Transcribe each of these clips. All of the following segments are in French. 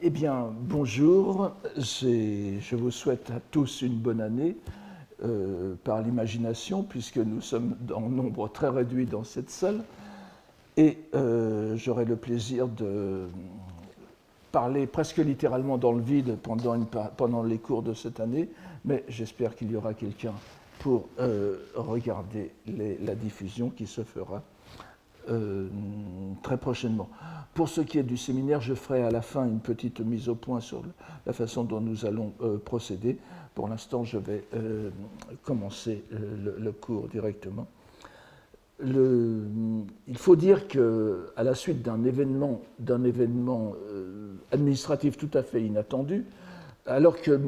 Eh bien, bonjour, je vous souhaite à tous une bonne année par l'imagination, puisque nous sommes en nombre très réduit dans cette salle, et j'aurai le plaisir de parler presque littéralement dans le vide pendant les cours de cette année, mais j'espère qu'il y aura quelqu'un pour regarder la diffusion qui se fera très prochainement. Pour ce qui est du séminaire, je ferai à la fin une petite mise au point sur la façon dont nous allons procéder. Pour l'instant, je vais commencer le cours directement. Il faut dire qu'à la suite d'un événement administratif tout à fait inattendu, alors que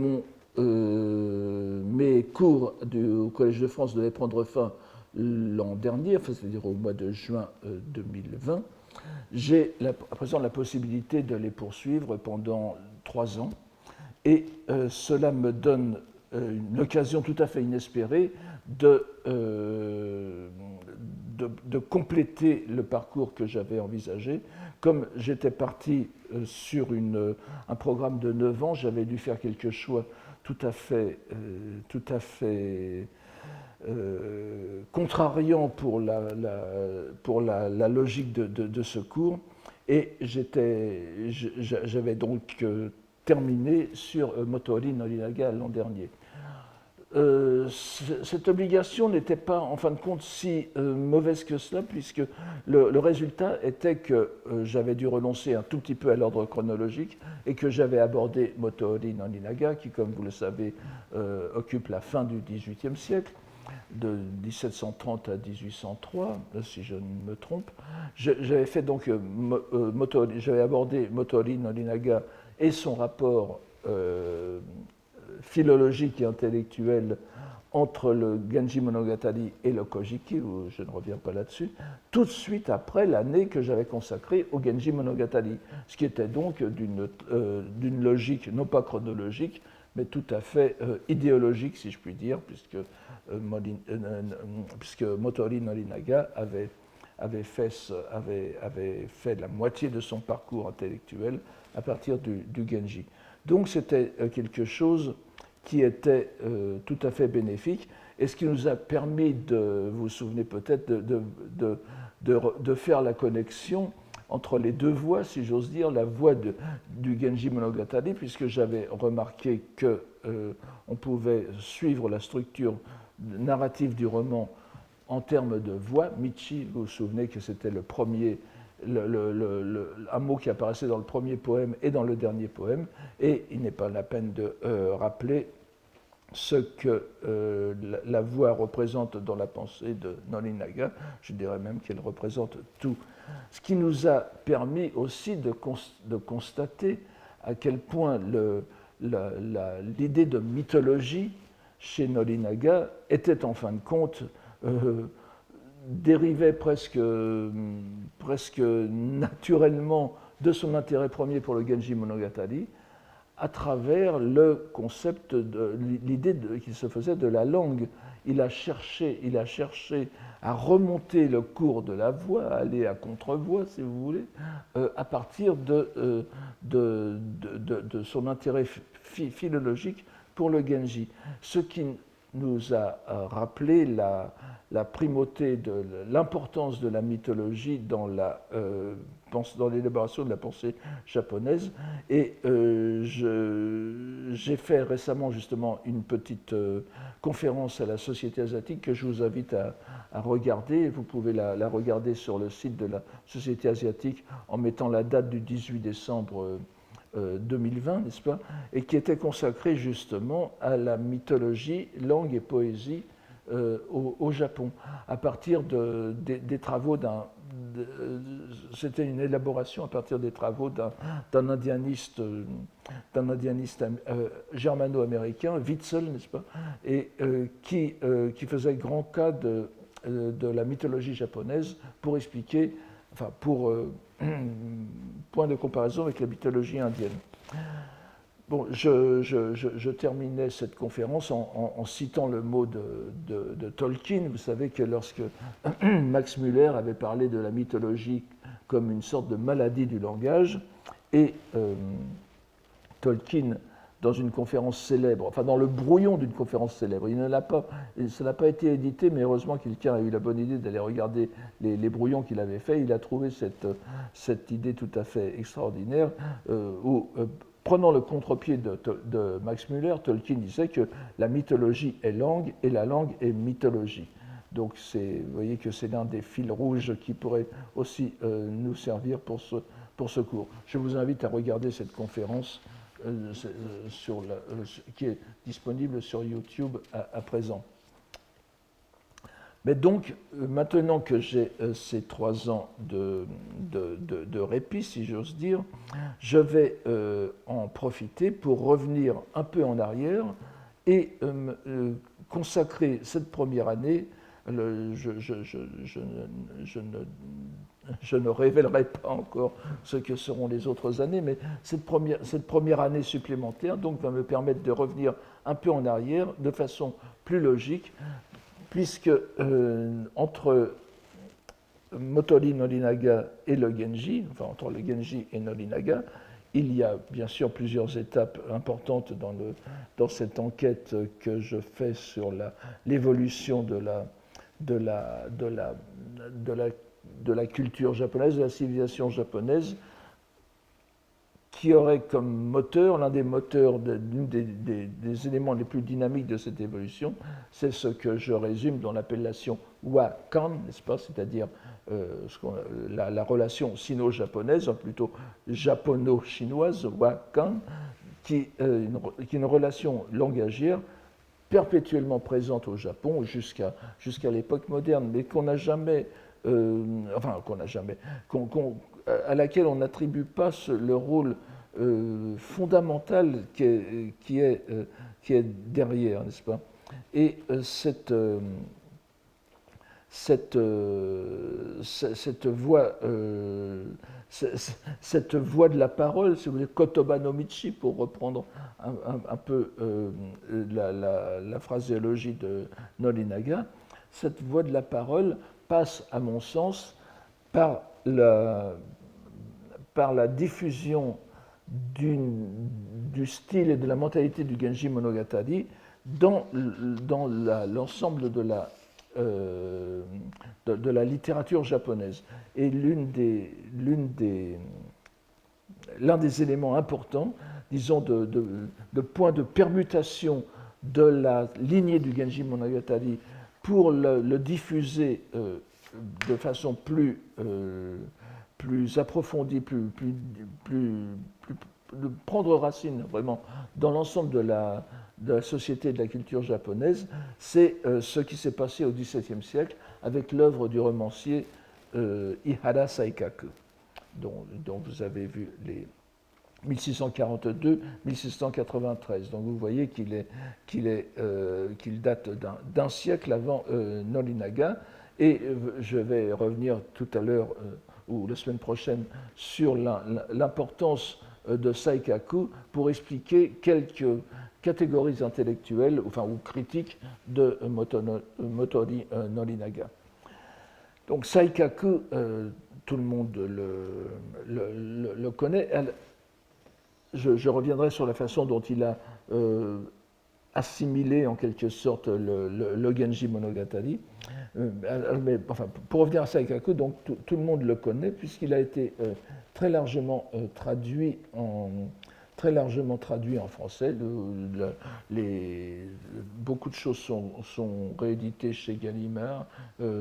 mes cours au Collège de France devaient prendre fin l'an dernier, c'est-à-dire au mois de juin 2020, j'ai à présent la possibilité de les poursuivre pendant 3 ans. Et cela me donne une occasion tout à fait inespérée de compléter le parcours que j'avais envisagé. Comme j'étais parti sur un programme de 9 ans, j'avais dû faire quelques choix tout à fait contrariant pour la logique de ce cours. Et j'avais donc terminé sur Motoori Norinaga l'an dernier. Cette obligation n'était pas, en fin de compte, si mauvaise que cela, puisque le résultat était que j'avais dû renoncer un tout petit peu à l'ordre chronologique et que j'avais abordé Motoori Norinaga, qui, comme vous le savez, occupe la fin du XVIIIe siècle, de 1730 à 1803, si je ne me trompe. J'avais fait donc j'avais abordé Motoori Norinaga et son rapport philologique et intellectuel entre le Genji Monogatari et le Kojiki, où je ne reviens pas là-dessus, tout de suite après l'année que j'avais consacrée au Genji Monogatari, ce qui était donc d'une logique non pas chronologique, mais tout à fait idéologique, si je puis dire, puisque Motoori Norinaga avait fait la moitié de son parcours intellectuel à partir du Genji. Donc c'était quelque chose qui était tout à fait bénéfique, et ce qui nous a permis vous vous souvenez peut-être, de faire la connexion entre les deux voies, si j'ose dire, la voie du Genji Monogatari, puisque j'avais remarqué qu'on pouvait suivre la structure narrative du roman en termes de voix. Michi, vous vous souvenez que c'était le premier, un mot qui apparaissait dans le premier poème et dans le dernier poème, et il n'est pas la peine de rappeler ce que la voix représente dans la pensée de Norinaga. Je dirais même qu'elle représente tout. Ce qui nous a permis aussi de constater à quel point l'idée de mythologie chez Norinaga était en fin de compte dérivait presque naturellement de son intérêt premier pour le Genji Monogatari, à travers le concept l'idée qu'il se faisait de la langue. Il a cherché à remonter le cours de la voix, à aller à contre-voix, si vous voulez, à partir de son intérêt philologique pour le Genji. Ce qui nous a rappelé la primauté de l'importance de la mythologie dans l'élaboration de la pensée japonaise. Et j'ai fait récemment justement une petite conférence à la Société asiatique que je vous invite à regarder. Vous pouvez la regarder sur le site de la Société asiatique en mettant la date du 18 décembre 2020, n'est-ce pas, et qui était consacrée justement à la mythologie, langue et poésie au Japon, à partir des travaux c'était une élaboration à partir des travaux d'un indianiste germano-américain, Witzel, n'est-ce pas, et qui faisait grand cas de la mythologie japonaise pour expliquer, enfin pour point de comparaison avec la mythologie indienne. Bon, je terminais cette conférence en citant le mot de Tolkien. Vous savez que lorsque Max Müller avait parlé de la mythologie comme une sorte de maladie du langage, et Tolkien dans une conférence célèbre, enfin dans le brouillon d'une conférence célèbre. Ça n'a pas été édité, mais heureusement quelqu'un a eu la bonne idée d'aller regarder les brouillons qu'il avait faits. Il a trouvé cette idée tout à fait extraordinaire où, prenant le contre-pied de Max Müller, Tolkien disait que la mythologie est langue et la langue est mythologie. Donc vous voyez que c'est l'un des fils rouges qui pourrait aussi nous servir pour ce cours. Je vous invite à regarder cette conférence qui est disponible sur YouTube à présent. Mais donc, maintenant que j'ai ces 3 ans de répit, si j'ose dire, je vais en profiter pour revenir un peu en arrière et consacrer cette première année. Je ne révélerai pas encore ce que seront les autres années, mais cette première année supplémentaire donc, va me permettre de revenir un peu en arrière de façon plus logique, puisque entre Motoori Norinaga et le Genji, enfin entre le Genji et Norinaga, il y a bien sûr plusieurs étapes importantes dans cette enquête que je fais sur l'évolution de la culture japonaise, de la civilisation japonaise, qui aurait comme moteur, l'un des moteurs, des éléments les plus dynamiques de cette évolution, c'est ce que je résume dans l'appellation Wakan, n'est-ce pas, c'est-à-dire la relation sino-japonaise, plutôt japono-chinoise, Wakan, qui est une relation langagière perpétuellement présente au Japon jusqu'à l'époque moderne, mais qu'on n'a jamais, à laquelle on n'attribue pas le rôle fondamental qui est derrière, n'est-ce pas? Et cette voie de la parole, si vous voulez, Kotoba no Michi, pour reprendre un peu la phraséologie de Norinaga, cette voie de la parole passe, à mon sens, par la diffusion du style et de la mentalité du Genji Monogatari dans l'ensemble de la littérature japonaise. Et l'un des éléments importants, disons, de point de permutation de la lignée du Genji Monogatari pour le diffuser de façon plus approfondie, de prendre racine vraiment dans l'ensemble de la société et de la culture japonaise, c'est ce qui s'est passé au XVIIe siècle avec l'œuvre du romancier Ihara Saikaku, dont vous avez vu les 1642-1693. Donc vous voyez qu'il date d'un siècle avant Norinaga. Et je vais revenir tout à l'heure ou la semaine prochaine sur l'importance de Saikaku pour expliquer quelques catégories intellectuelles ou critiques de Motoori Norinaga. Donc Saikaku, tout le monde le connaît. Je reviendrai sur la façon dont il a assimilé en quelque sorte le Genji Monogatari. Mais pour revenir à Saikaku, donc tout le monde le connaît puisqu'il a été très largement traduit en français. Beaucoup de choses sont rééditées chez Gallimard,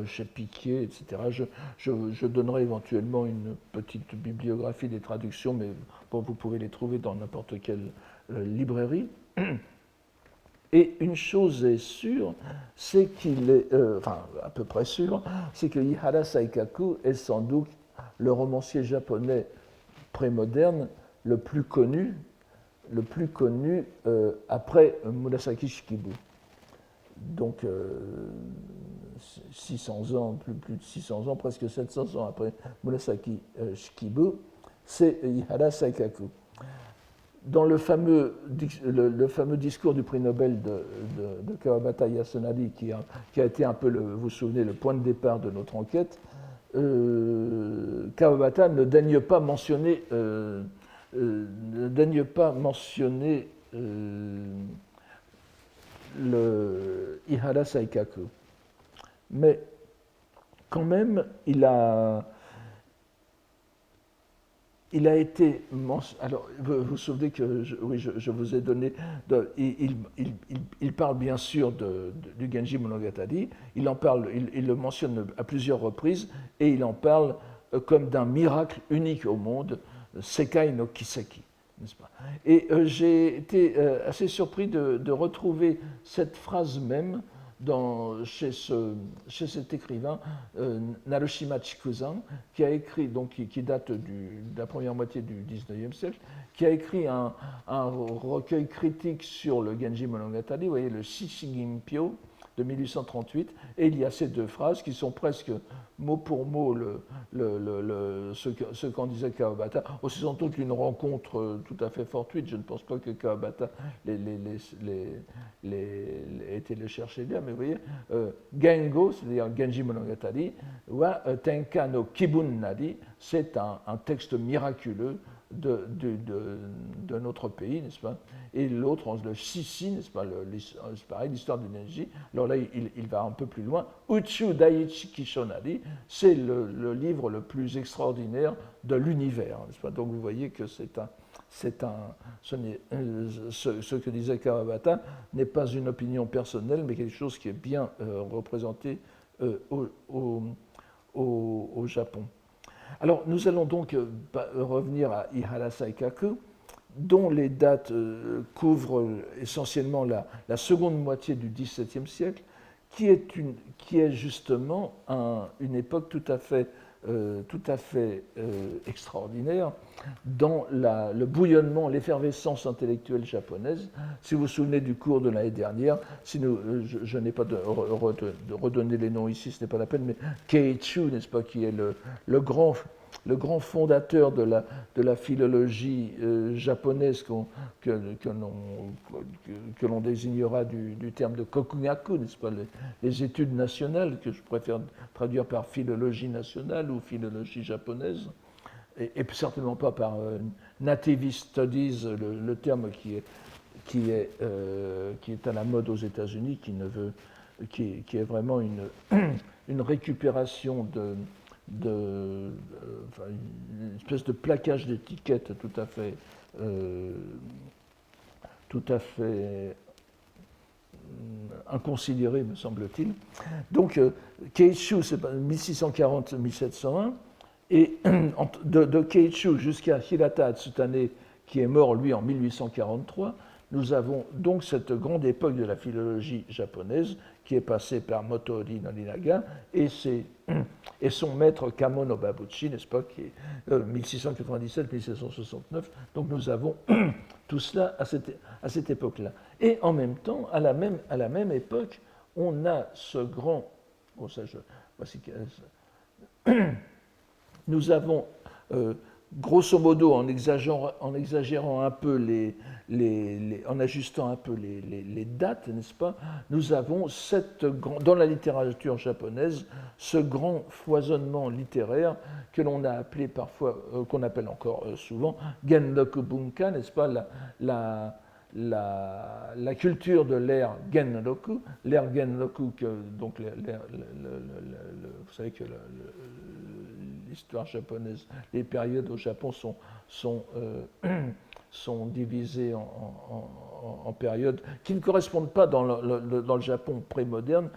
chez Piquet, etc. Je donnerai éventuellement une petite bibliographie des traductions, mais bon, vous pouvez les trouver dans n'importe quelle librairie. Et une chose est sûre, c'est qu'il est, à peu près sûre, c'est que Ihara Saikaku est sans doute le romancier japonais prémoderne le plus connu après Murasaki Shikibu. Donc 600 ans, plus de 600 ans, presque 700 ans après Murasaki Shikibu, c'est Ihara Saikaku. Dans le fameux discours du prix Nobel de Kawabata Yasunari, qui a été un peu, vous vous souvenez, le point de départ de notre enquête, Kawabata ne daigne pas mentionner ne daigne pas mentionner le Ihara Saikaku. Mais quand même, il a été alors, vous vous souvenez que je vous ai donné. Il parle bien sûr du Genji Monogatari. Il en parle, il le mentionne à plusieurs reprises et il en parle comme d'un miracle unique au monde, Sekai no Kiseki, n'est-ce pas? Et j'ai été assez surpris de retrouver cette phrase même chez cet écrivain, Narushima Chikuzan, qui a écrit, donc, qui date de la première moitié du XIXe siècle, qui a écrit un recueil critique sur le Genji Monogatari, vous voyez, le Shishigimpyo de 1838, et il y a ces deux phrases qui sont presque mot pour mot ce qu'en disait Kawabata. C'est sans doute une rencontre tout à fait fortuite. Je ne pense pas que Kawabata été le chercher bien, mais vous voyez, Gengo, c'est-à-dire Genji Monogatari, wa Tenka no Kibun Nari, c'est un texte miraculeux de notre pays, n'est-ce pas? Et l'autre, le Shishi, n'est-ce pas? C'est pareil, l'histoire du Genji. Alors là, il va un peu plus loin. Uchu Daiichi Kishonari, c'est le livre le plus extraordinaire de l'univers, n'est-ce pas? Donc vous voyez que ce que disait Kawabata n'est pas une opinion personnelle, mais quelque chose qui est bien représenté au Japon. Alors, nous allons donc revenir à Ihara Saikaku, dont les dates couvrent essentiellement la seconde moitié du XVIIe siècle, qui est justement une époque tout à fait extraordinaire dans le bouillonnement, l'effervescence intellectuelle japonaise. Si vous vous souvenez du cours de l'année dernière, je n'ai pas de redonner les noms ici, ce n'est pas la peine, mais Keiichu, n'est-ce pas, qui est le grand fondateur de la philologie japonaise que l'on désignera du terme de kokugaku, n'est-ce pas, les études nationales, que je préfère traduire par philologie nationale ou philologie japonaise, et certainement pas par nativist studies, le terme qui est à la mode aux États-Unis, qui est vraiment une récupération une espèce de plaquage d'étiquettes tout à fait inconsidéré, me semble-t-il. Donc, Keiichu, c'est 1640-1701, et de Keiichu jusqu'à Hirata Hatsutane, qui est mort, lui, en 1843, nous avons donc cette grande époque de la philologie japonaise qui est passée par Motoori Norinaga et son maître Kamo no Babuchi, n'est-ce pas, qui est 1697-1769. Donc nous avons tout cela à cette époque-là. Et en même temps, à la même époque, on a ce grand... Bon, ça, voici, nous avons... grosso modo, en exagérant un peu en ajustant un peu les dates, n'est-ce pas, nous avons dans la littérature japonaise ce grand foisonnement littéraire que l'on a appelé parfois, qu'on appelle encore souvent Genroku Bunka, n'est-ce pas, la culture de l'ère Genroku, donc vous savez que l'histoire japonaise, les périodes au Japon sont divisées en périodes qui ne correspondent pas dans le Japon prémoderne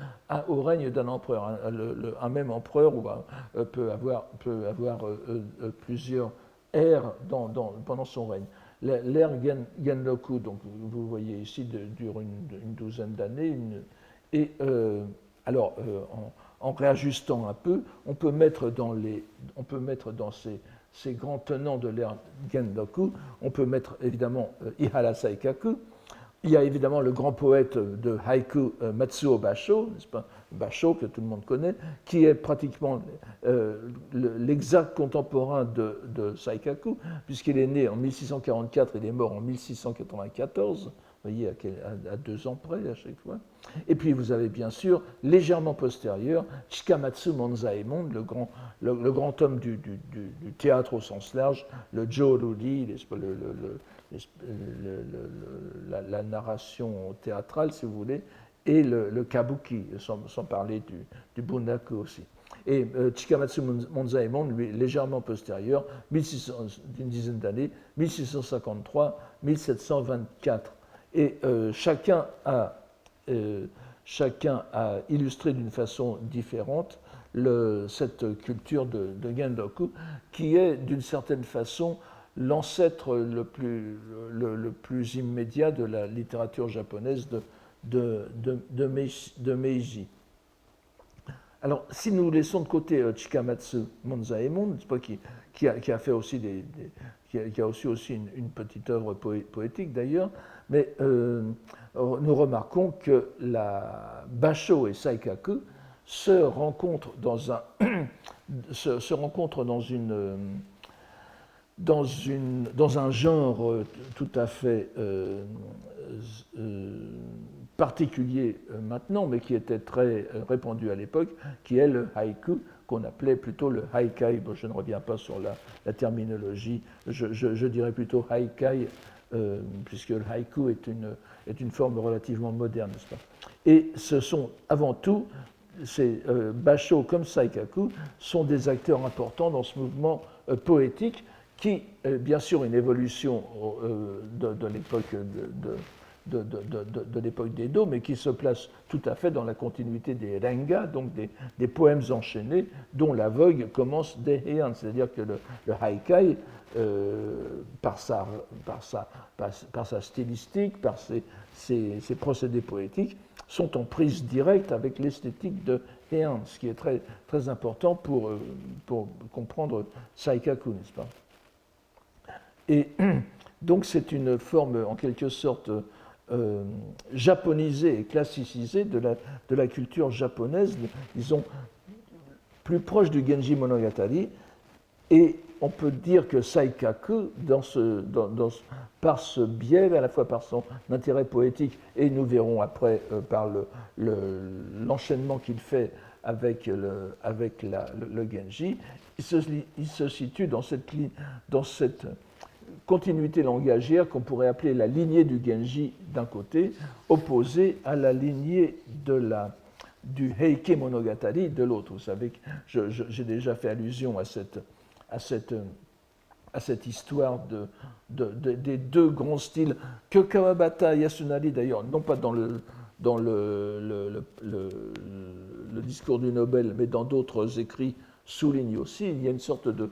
au règne d'un empereur. Un même empereur peut avoir plusieurs ères pendant son règne. L'ère Genroku, donc vous voyez ici, dure une douzaine d'années. En réajustant un peu, on peut mettre dans ces grands tenants de l'ère Genroku, on peut mettre évidemment Ihara Saikaku. Il y a évidemment le grand poète de haïku Matsuo Basho, n'est-ce pas, Basho que tout le monde connaît, qui est pratiquement l'exact contemporain de Saikaku, puisqu'il est né en 1644, il est mort en 1694. voyez, à 2 ans près à chaque fois. Et puis vous avez bien sûr, légèrement postérieur, Chikamatsu Monzaemon, le grand homme du théâtre au sens large, le Joruri, la narration théâtrale, si vous voulez, et le kabuki, sans parler du bunraku aussi. Et Chikamatsu Monzaemon, lui, légèrement postérieur, d'une dizaine d'années, 1653-1724. Et chacun a illustré d'une façon différente cette culture de Genroku, qui est d'une certaine façon l'ancêtre le plus immédiat de la littérature japonaise de Meiji. Alors, si nous laissons de côté Chikamatsu Monzaemon, qui a fait aussi qui a aussi une petite œuvre poétique d'ailleurs, mais nous remarquons que Basho et Saikaku se rencontrent dans un genre tout à fait particulier maintenant, mais qui était très répandu à l'époque, qui est le haïku, qu'on appelait plutôt le haikai. Bon, je ne reviens pas sur la terminologie, je dirais plutôt haikai, puisque le haïku est une forme relativement moderne, n'est-ce pas? Et ce sont avant tout, Basho comme Saikaku sont des acteurs importants dans ce mouvement poétique qui est bien sûr une évolution de l'époque de l'époque d'Edo, mais qui se place tout à fait dans la continuité des renga, donc des poèmes enchaînés, dont la vogue commence dès Heian. C'est-à-dire que le haikai, par sa stylistique, par ses procédés poétiques, sont en prise directe avec l'esthétique de Heian, ce qui est très, très important pour comprendre Saikaku, n'est-ce pas? Et donc c'est une forme en quelque sorte japonisée et classicisée de la culture japonaise, disons plus proche du Genji Monogatari, et on peut dire que Saikaku, par ce biais, à la fois par son intérêt poétique, et nous verrons après par l'enchaînement qu'il fait avec le Genji, il se situe dans cette continuité langagière qu'on pourrait appeler la lignée du Genji d'un côté, opposée à la lignée du Heike Monogatari de l'autre. Vous savez que j'ai déjà fait allusion à cette histoire des deux grands styles que Kawabata et Yasunari, d'ailleurs, non pas dans le discours du Nobel, mais dans d'autres écrits, soulignent aussi. Il y a une sorte de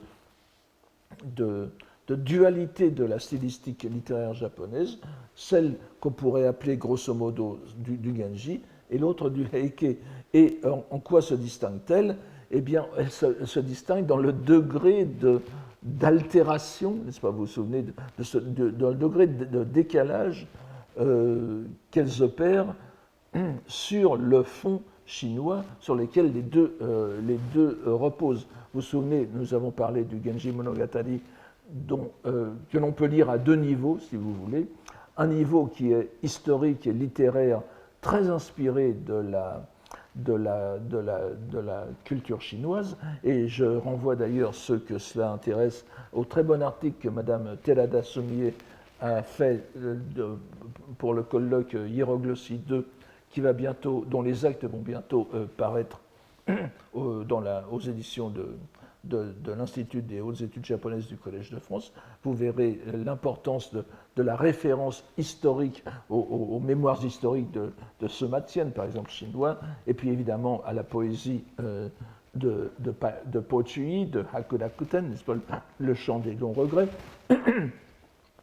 dualité de la stylistique littéraire japonaise, celle qu'on pourrait appeler grosso modo du Genji, et l'autre du Heike. Et en quoi se distingue-t-elle? Eh bien, elle se distingue dans le degré d'altération, n'est-ce pas? Vous vous souvenez dans le degré de décalage qu'elles opèrent sur le fond chinois sur lesquels les deux reposent. Vous vous souvenez, nous avons parlé du Genji Monogatari que l'on peut lire à deux niveaux, si vous voulez. Un niveau qui est historique et littéraire, très inspiré de la culture chinoise, et je renvoie d'ailleurs ceux que cela intéresse au très bon article que Mme Terada Sumie a fait pour le colloque Hiéroglossie 2, dont les actes vont bientôt paraître aux éditions de l'Institut des hautes études japonaises du Collège de France. Vous verrez l'importance de la référence historique aux mémoires historiques de Sima Qian, par exemple chinois, et puis évidemment à la poésie de Po Chui, de Hakurakuten, n'est-ce pas, le chant des longs regrets.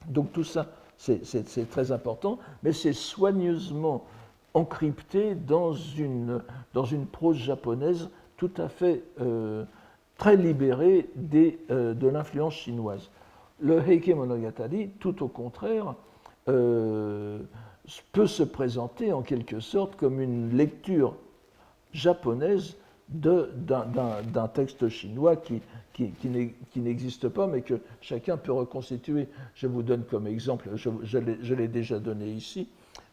Donc tout ça, c'est très important, mais c'est soigneusement encrypté dans une prose japonaise tout à fait très libérée de l'influence chinoise. Le Heike Monogatari, tout au contraire, peut se présenter en quelque sorte comme une lecture japonaise d'un texte chinois qui n'existe pas, mais que chacun peut reconstituer. Je vous donne comme exemple, je l'ai déjà donné ici,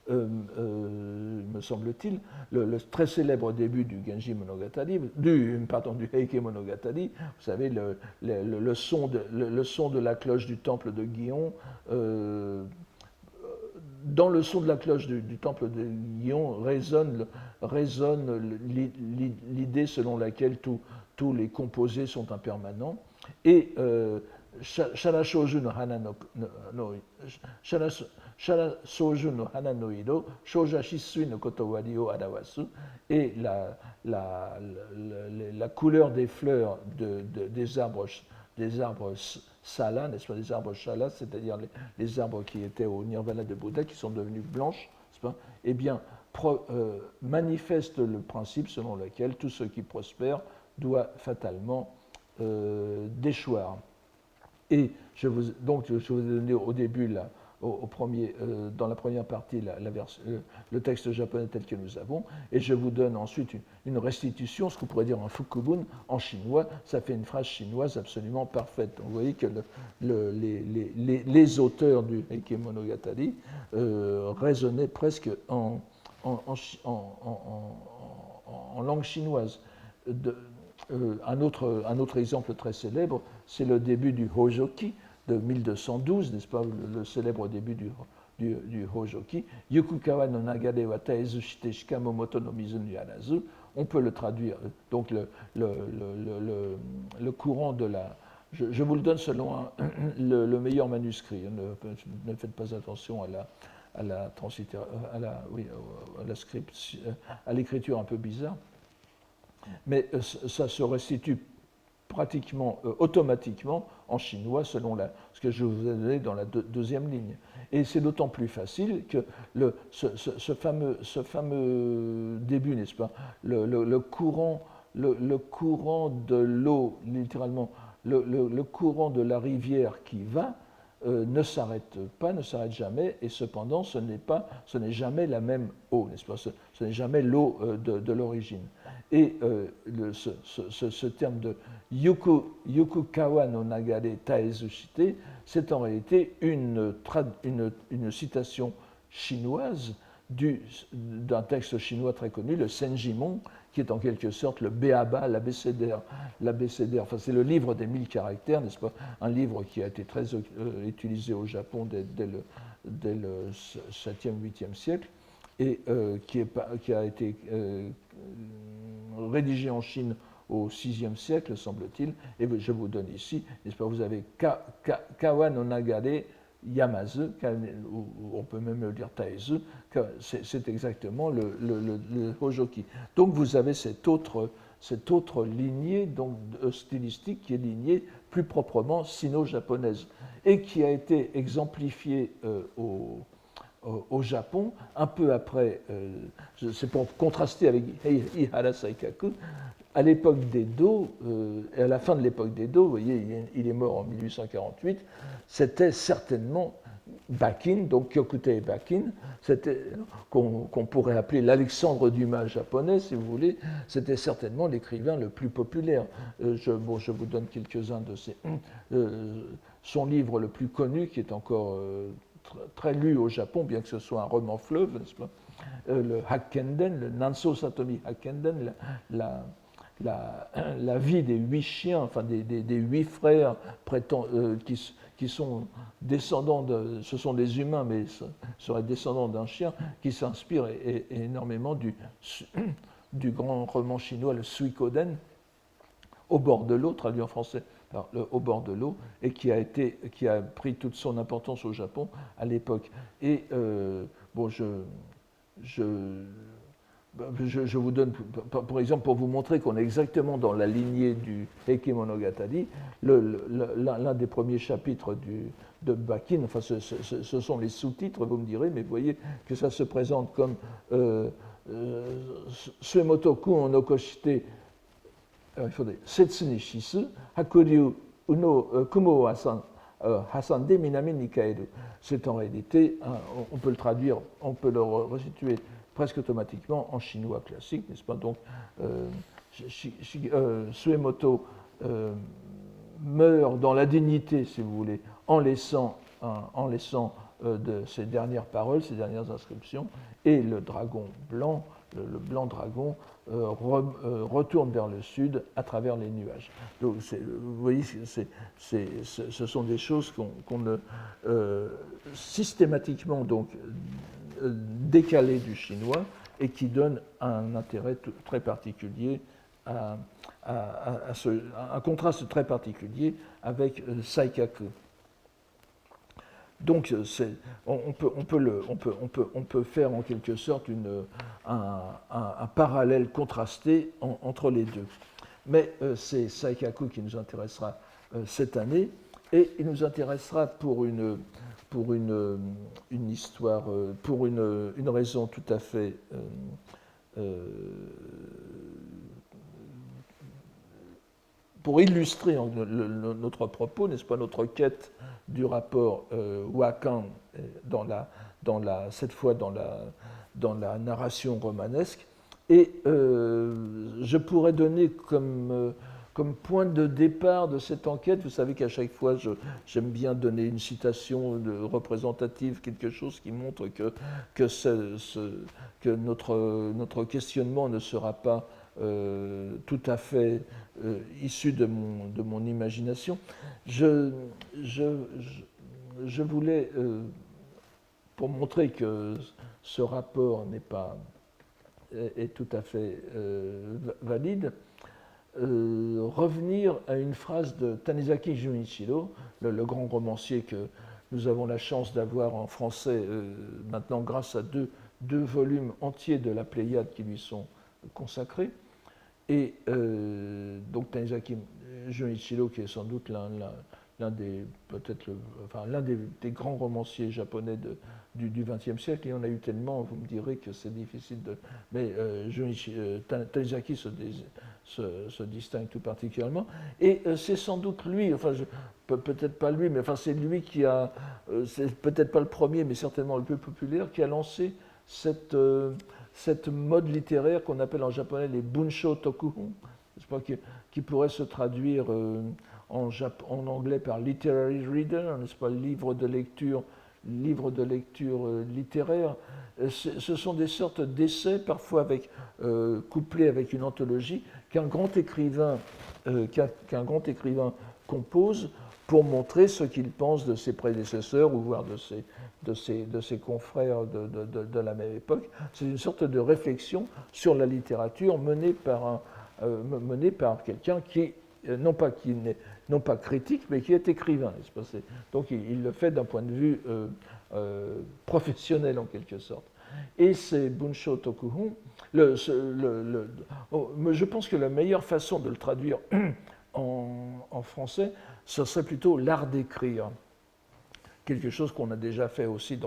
me semble-t-il, le très célèbre début du Genji Monogatari, du Heike Monogatari, vous savez, le son de la cloche du temple de Gion. Dans le son de la cloche du temple de Gion résonne l'idée selon laquelle tous les composés sont impermanents. Et Shara Shouju no Hana no Hiro, Shouja Shisui no Kotowari o Arawasu, et la couleur des fleurs des arbres sala, n'est-ce pas, des arbres shala, c'est-à-dire les arbres qui étaient au nirvana de Bouddha, qui sont devenus blanches, n'est-ce pas, eh bien, manifeste le principe selon lequel tout ce qui prospère doit fatalement déchoir. Et je vous ai donné au début, dans la première partie, le texte japonais tel que nous avons, et je vous donne ensuite une restitution, ce qu'on pourrait dire un fukubun en chinois. Ça fait une phrase chinoise absolument parfaite. Donc vous voyez que les auteurs du Heike Monogatari raisonnaient presque en langue chinoise. Un autre exemple très célèbre, c'est le début du Hojoki de 1212, n'est-ce pas, le célèbre début du Hojoki. Yokukawa no nagare wa taezu shite shikamo moto no mizu ni arazu. On peut le traduire, donc le courant de la... Je vous le donne selon le meilleur manuscrit. Ne faites pas attention à l'écriture un peu bizarre. Mais ça se restitue pratiquement automatiquement en chinois selon ce que je vous ai donné dans la deuxième ligne. Et c'est d'autant plus facile que ce fameux début, n'est-ce pas, le courant de l'eau, littéralement, le courant de la rivière qui va, ne s'arrête pas, ne s'arrête jamais, et cependant ce n'est jamais la même eau, n'est-ce pas, ce n'est jamais l'eau de l'origine. Et ce terme de Yokukawa no nagare taezu shite, c'est en réalité une citation chinoise d'un texte chinois très connu, le Senjimon, qui est en quelque sorte le béaba, l'abécédaire. Enfin, c'est le livre des 1000 caractères, n'est-ce pas? Un livre qui a été très utilisé au Japon dès le 7e, 8e siècle, et qui a été rédigé en Chine au 6e siècle, semble-t-il. Et je vous donne ici, n'est-ce pas, vous avez Kawa no nagare Yamazu, on peut même le dire Taezu, c'est exactement le Hojoki. Donc vous avez cette autre lignée donc, stylistique qui est lignée plus proprement sino-japonaise et qui a été exemplifiée au Japon, un peu après, c'est pour contraster avec Ihara Saikaku, à l'époque d'Edo, et à la fin de l'époque d'Edo, vous voyez, il est mort en 1848, c'était certainement Bakin, donc Kyokutei Bakin, qu'on pourrait appeler l'Alexandre Dumas japonais, si vous voulez, c'était certainement l'écrivain le plus populaire. Je vous donne quelques-uns de son livre le plus connu, qui est encore très lu au Japon, bien que ce soit un roman fleuve, n'est-ce pas, le Hakkenden, le Nanso Satomi Hakkenden, la vie des 8 chiens, enfin des 8 frères qui sont descendants ce sont des humains, mais seraient descendants d'un chien, qui s'inspire énormément du grand roman chinois, le Suikoden, au bord de l'eau, traduit en français par au bord de l'eau, et qui a pris toute son importance au Japon à l'époque. Et je vous donne, par exemple, pour vous montrer qu'on est exactement dans la lignée du Heike Monogatari, l'un des premiers chapitres de Bakin, enfin ce sont les sous-titres, vous me direz, mais vous voyez que ça se présente comme Suemoto-ku no koshite, il faudrait Setsu ni shisu, Hakuryu uno kumo hasande minami ni kaeru. C'est en réalité, on peut le traduire, on peut le restituer presque automatiquement en chinois classique, n'est-ce pas? Donc, Suemoto meurt dans la dignité, si vous voulez, en laissant de ces dernières paroles, ces dernières inscriptions, et le dragon blanc, le blanc dragon, retourne vers le sud à travers les nuages. Donc, vous voyez, ce sont des choses qu'on systématiquement donc, décalées du chinois et qui donnent un intérêt très particulier, un contraste très particulier avec Saikaku. Donc, on peut faire en quelque sorte un parallèle contrasté entre les deux. Mais c'est Saikaku qui nous intéressera cette année, et il nous intéressera pour une histoire, pour une raison tout à fait pour illustrer notre propos, n'est-ce pas, notre quête du rapport Wakan, cette fois dans la narration romanesque. Et je pourrais donner comme point de départ de cette enquête, vous savez qu'à chaque fois, j'aime bien donner une citation représentative, quelque chose qui montre que notre questionnement ne sera pas tout à fait issu de mon imagination. Je voulais, pour montrer que ce rapport est tout à fait valide, revenir à une phrase de Tanizaki Junichiro, le grand romancier que nous avons la chance d'avoir en français maintenant grâce à deux volumes entiers de la Pléiade qui lui sont consacrés. Et donc Tanizaki Junichiro, qui est sans doute l'un des grands romanciers japonais du XXe siècle, et on a eu tellement, vous me direz que c'est difficile de... Mais Tanizaki se distingue tout particulièrement, et c'est sans doute lui, enfin peut-être pas lui, mais enfin c'est lui qui a, c'est peut-être pas le premier, mais certainement le plus populaire, qui a lancé cette mode littéraire qu'on appelle en japonais les bunsho tokuhon, qui pourrait se traduire en anglais par literary reader, n'est-ce pas, livre de lecture littéraire. Ce sont des sortes d'essais, parfois couplés avec une anthologie, qu'un grand écrivain compose pour montrer ce qu'il pense de ses prédécesseurs ou voire de ses confrères de la même époque. C'est une sorte de réflexion sur la littérature menée par quelqu'un qui, non pas critique, mais qui est écrivain. Donc il le fait d'un point de vue professionnel en quelque sorte. Et ces Bunsho Tokuhon, je pense que la meilleure façon de le traduire en français, ce serait plutôt l'art d'écrire. Quelque chose qu'on a déjà fait aussi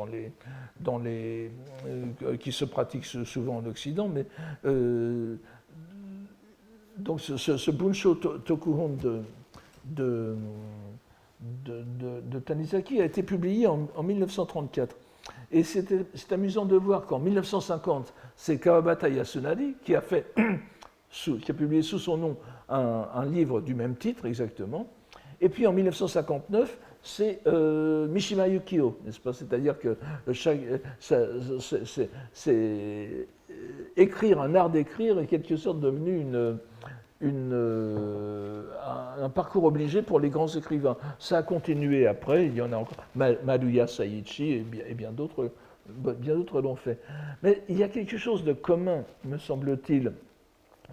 qui se pratique souvent en Occident, mais donc ce Bunsho Tokuhon de Tanizaki a été publié en 1934. Et c'est amusant de voir qu'en 1950, c'est Kawabata Yasunari qui a publié sous son nom un livre du même titre exactement. Et puis en 1959, c'est Mishima Yukio, n'est-ce pas? C'est-à-dire que c'est écrire, un art d'écrire est quelque sorte devenu un parcours obligé pour les grands écrivains. Ça a continué après, il y en a encore, Maruya Saiichi et bien d'autres l'ont fait. Mais il y a quelque chose de commun, me semble-t-il,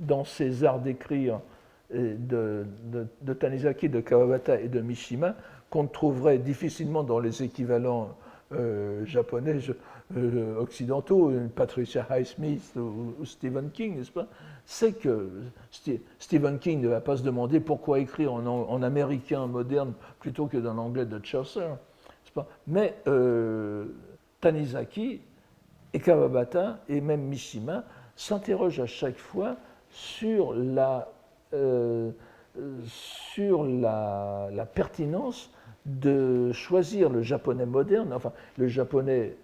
dans ces arts d'écrire de Tanizaki, de Kawabata et de Mishima, qu'on trouverait difficilement dans les équivalents japonais, occidentaux, Patricia Highsmith ou Stephen King, n'est-ce pas? C'est que Stephen King ne va pas se demander pourquoi écrire en américain moderne plutôt que dans l'anglais de Chaucer, n'est-ce pas? Mais Tanizaki et Kawabata et même Mishima s'interrogent à chaque fois sur la pertinence de choisir le japonais moderne, enfin le japonais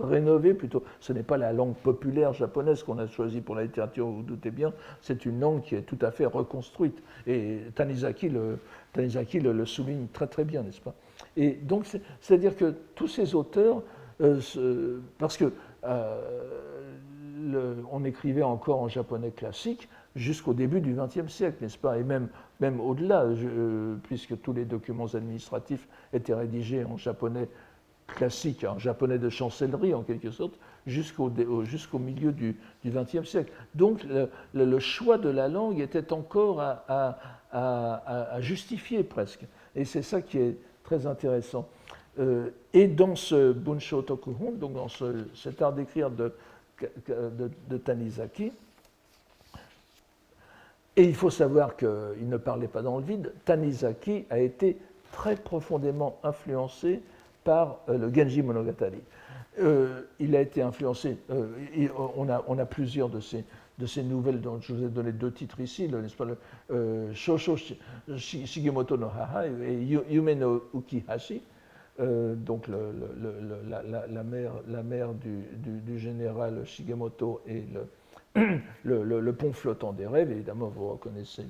rénové plutôt. Ce n'est pas la langue populaire japonaise qu'on a choisie pour la littérature, vous vous doutez bien, c'est une langue qui est tout à fait reconstruite. Et Tanizaki le souligne très très bien, n'est-ce pas? Et donc, c'est-à-dire que tous ces auteurs, parce que on écrivait encore en japonais classique jusqu'au début du XXe siècle, n'est-ce pas? Et même au-delà, puisque tous les documents administratifs étaient rédigés en japonais classique, en japonais de chancellerie en quelque sorte, jusqu'au milieu du XXe siècle. Donc le choix de la langue était encore à justifier presque. Et c'est ça qui est très intéressant. Et dans ce Bunsho Tokuhon, donc dans cet art d'écrire de Tanizaki, et il faut savoir qu'il ne parlait pas dans le vide, Tanizaki a été très profondément influencé par le Genji Monogatari. Il a été influencé, on a plusieurs de ces nouvelles dont je vous ai donné deux titres ici, n'est-ce pas, Shosho Shigemoto no Haha et Yume no Ukihashi, donc la mère du général Shigemoto et le pont flottant des rêves. Évidemment, vous reconnaissez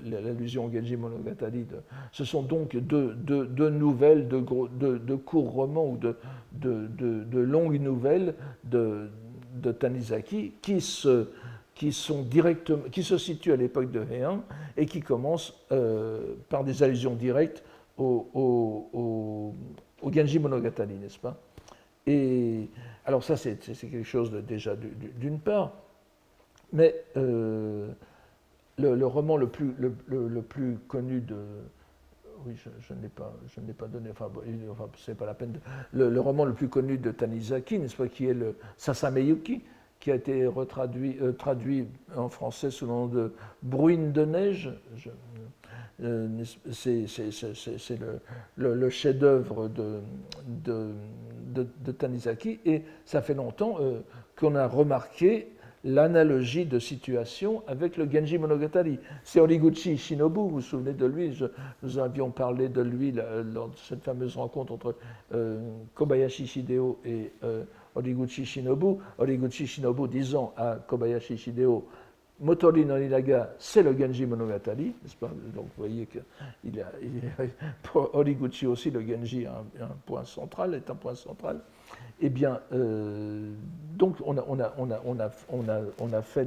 l'allusion au Genji Monogatari. Ce sont donc deux nouvelles, de courts romans ou de longues nouvelles de Tanizaki qui se situent à l'époque de Heian et qui commencent par des allusions directes au Genji Monogatari, n'est-ce pas? Et alors ça, c'est quelque chose déjà d'une part, mais le roman le plus connu de... Oui, je ne l'ai pas donné, enfin c'est pas la peine. Le roman le plus connu de Tanizaki, n'est-ce pas, qui est le Sasameyuki, qui a été traduit en français sous le nom de Bruine de neige. C'est le chef-d'œuvre de Tanizaki, et ça fait longtemps qu'on a remarqué l'analogie de situation avec le Genji Monogatari. C'est Horiguchi Shinobu, vous vous souvenez de lui, nous avions parlé de lui lors de cette fameuse rencontre entre Kobayashi Shideo et Horiguchi Shinobu. Horiguchi Shinobu disant à Kobayashi Shideo, Motori no Ninaga, c'est le Genji Monogatari, n'est-ce pas? Donc vous voyez que pour Horiguchi aussi, le Genji est un point central. Eh bien, donc on a fait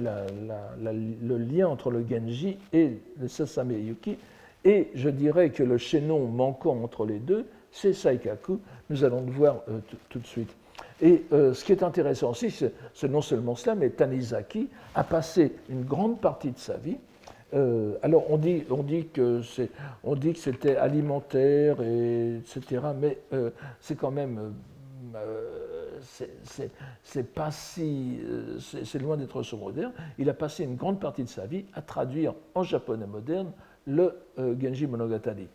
le lien entre le Genji et le Sasameyuki, et je dirais que le chaînon manquant entre les deux, c'est Saikaku. Nous allons le voir tout de suite. Et ce qui est intéressant aussi, c'est non seulement cela, mais Tanizaki a passé une grande partie de sa vie. Alors on dit que c'était alimentaire, etc. Mais c'est quand même c'est pas si c'est loin d'être secondaire. Il a passé une grande partie de sa vie à traduire en japonais moderne le Genji Monogatari.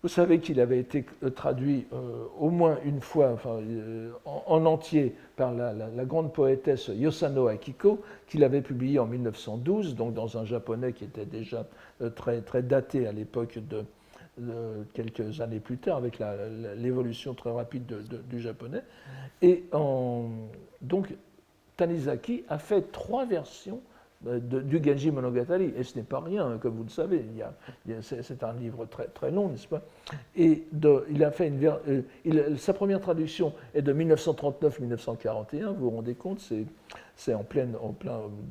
Vous savez qu'il avait été traduit au moins une fois, en entier, par la grande poétesse Yosano Akiko, qu'il avait publié en 1912, donc dans un japonais qui était déjà très, très daté à l'époque de quelques années plus tard, avec l'évolution très rapide du japonais. Et donc, Tanizaki a fait 3 versions du Genji Monogatari, et ce n'est pas rien, comme vous le savez, c'est un livre très, très long, n'est-ce pas? Et il a fait sa première traduction est de 1939-1941, vous vous rendez compte, c'est en plein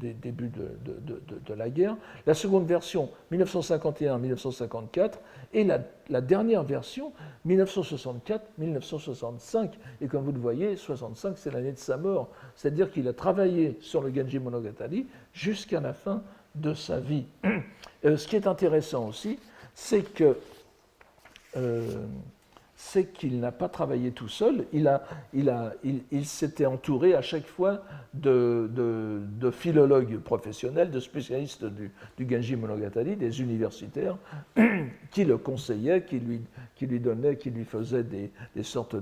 début de la guerre. La seconde version, 1951-1954, et la dernière version, 1964-1965. Et comme vous le voyez, 65, c'est l'année de sa mort. C'est-à-dire qu'il a travaillé sur le Genji Monogatari jusqu'à la fin de sa vie. Ce qui est intéressant aussi, c'est qu'il n'a pas travaillé tout seul, il s'était entouré à chaque fois de philologues professionnels, de spécialistes du Genji Monogatari, des universitaires, qui le conseillaient, qui lui donnaient, qui lui faisaient des sortes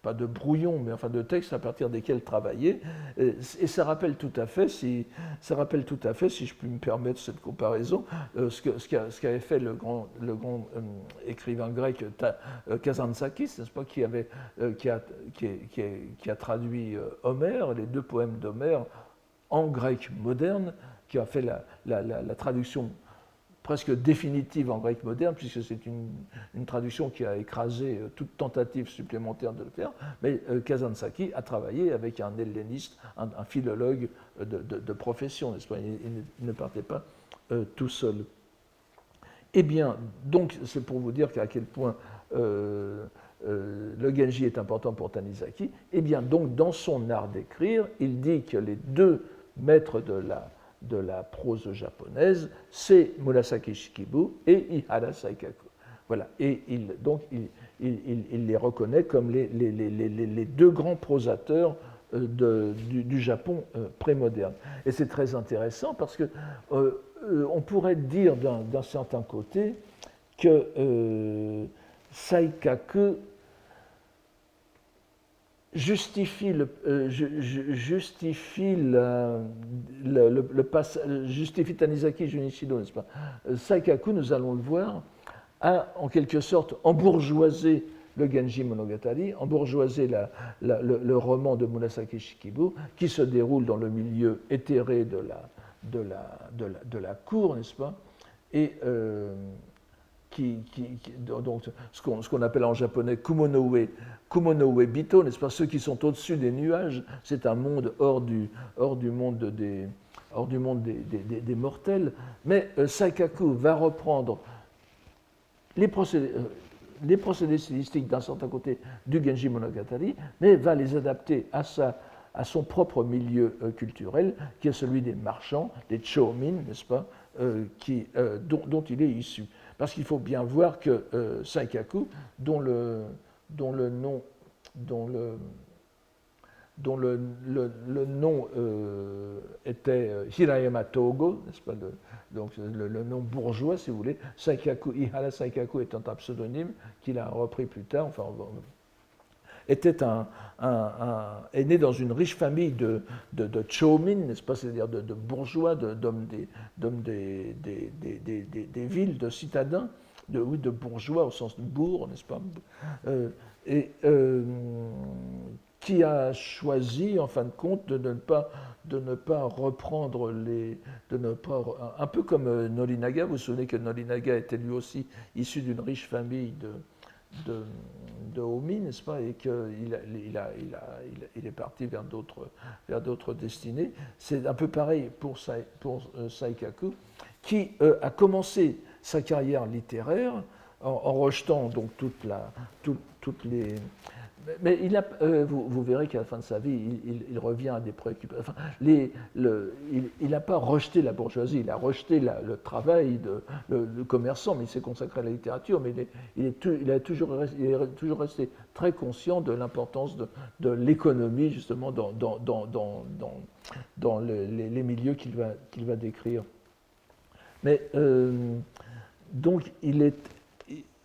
pas de brouillons, mais enfin de textes à partir desquels travailler. Et ça rappelle tout à fait, si je puis me permettre cette comparaison, ce qu'avait fait le grand écrivain grec Kazantzakis, n'est-ce pas, qui a traduit Homère, les 2 poèmes d'Homère, en grec moderne, qui a fait la traduction presque définitive en grec moderne, puisque c'est une traduction qui a écrasé toute tentative supplémentaire de le faire. Mais Kazantzakis a travaillé avec un helléniste, un philologue de profession, n'est-ce pas? Il ne partait pas tout seul. Eh bien, donc, c'est pour vous dire à quel point le Genji est important pour Tanizaki. Eh bien, donc, dans son art d'écrire, il dit que les deux maîtres de la prose japonaise, c'est Murasaki Shikibu et Ihara Saikaku. Voilà. Et il les reconnaît comme les deux grands prosateurs du Japon prémoderne. Et c'est très intéressant parce que on pourrait dire d'un certain côté que Saikaku justifie Tanizaki Junichiro, n'est-ce pas? Saikaku, nous allons le voir, a en quelque sorte embourgeoisé le Genji Monogatari, embourgeoisé le roman de Murasaki Shikibu, qui se déroule dans le milieu éthéré de la cour, n'est-ce pas? Et donc, ce qu'on appelle en japonais Kumonoue Bito, n'est-ce pas? Ceux qui sont au-dessus des nuages, c'est un monde hors du monde des mortels. Mais Saikaku va reprendre les procédés stylistiques d'un certain côté du Genji Monogatari, mais va les adapter à son propre milieu culturel, qui est celui des marchands, des chomin, n'est-ce pas, dont il est issu. Parce qu'il faut bien voir que Saikaku, dont le nom était Hirayama Togo, n'est-ce pas, donc le nom bourgeois, si vous voulez. Saikaku, Ihara Saikaku étant un pseudonyme qu'il a repris plus tard, enfin, est né dans une riche famille de chomin, n'est-ce pas, c'est-à-dire de bourgeois, d'hommes des villes, de citadins, de bourgeois au sens de bourg, n'est-ce pas, qui a choisi, en fin de compte, de ne pas reprendre un peu comme Norinaga. Vous vous souvenez que Norinaga était lui aussi issu d'une riche famille de Omi, n'est-ce pas, et qu'il est parti vers d'autres destinées. C'est un peu pareil pour Saikaku, qui a commencé sa carrière littéraire en rejetant donc toutes les... Mais vous verrez qu'à la fin de sa vie, il revient à des préoccupations. Enfin, il n'a pas rejeté la bourgeoisie, il a rejeté le travail de commerçant, mais il s'est consacré à la littérature. Mais il est toujours resté très conscient de l'importance de l'économie, justement, dans les milieux qu'il va décrire. Mais donc,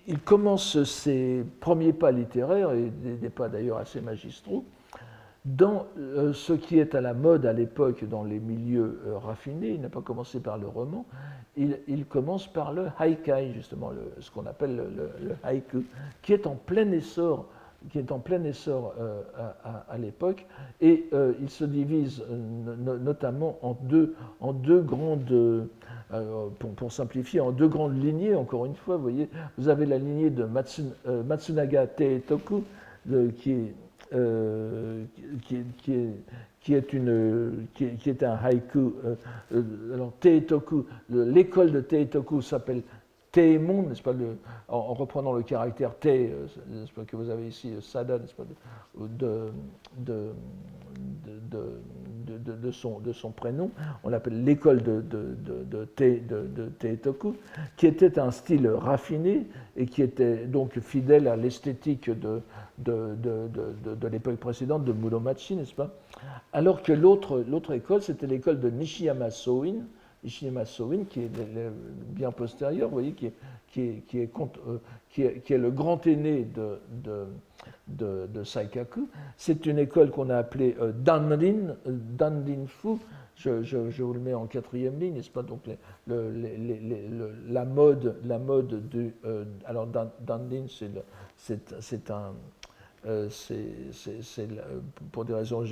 il commence ses premiers pas littéraires, et des pas d'ailleurs assez magistraux, dans ce qui est à la mode à l'époque dans les milieux raffinés. Il n'a pas commencé par le roman, il commence par le haikai, justement, ce qu'on appelle le haïku, qui est en plein essor à l'époque, et il se divise notamment en deux grandes... pour simplifier, en deux grandes lignées, encore une fois, vous voyez, vous avez la lignée de Matsunaga Teitoku, qui est un haïku. Alors, Teitoku, l'école de Teitoku s'appelle Teimon, n'est-ce pas, en reprenant le caractère Te, n'est-ce pas, que vous avez ici, Sada, n'est-ce pas, de son prénom. On l'appelle l'école de Teitoku, qui était un style raffiné et qui était donc fidèle à l'esthétique de l'époque précédente, de Muromachi, n'est-ce pas? Alors que l'autre école, c'était l'école de Nishiyama Soin, qui est bien postérieur, vous voyez, qui est le grand aîné de Saikaku. C'est une école qu'on a appelée Danrinfu. Je vous le mets en quatrième ligne, n'est-ce pas? Donc la mode du... alors Danrin, c'est pour des raisons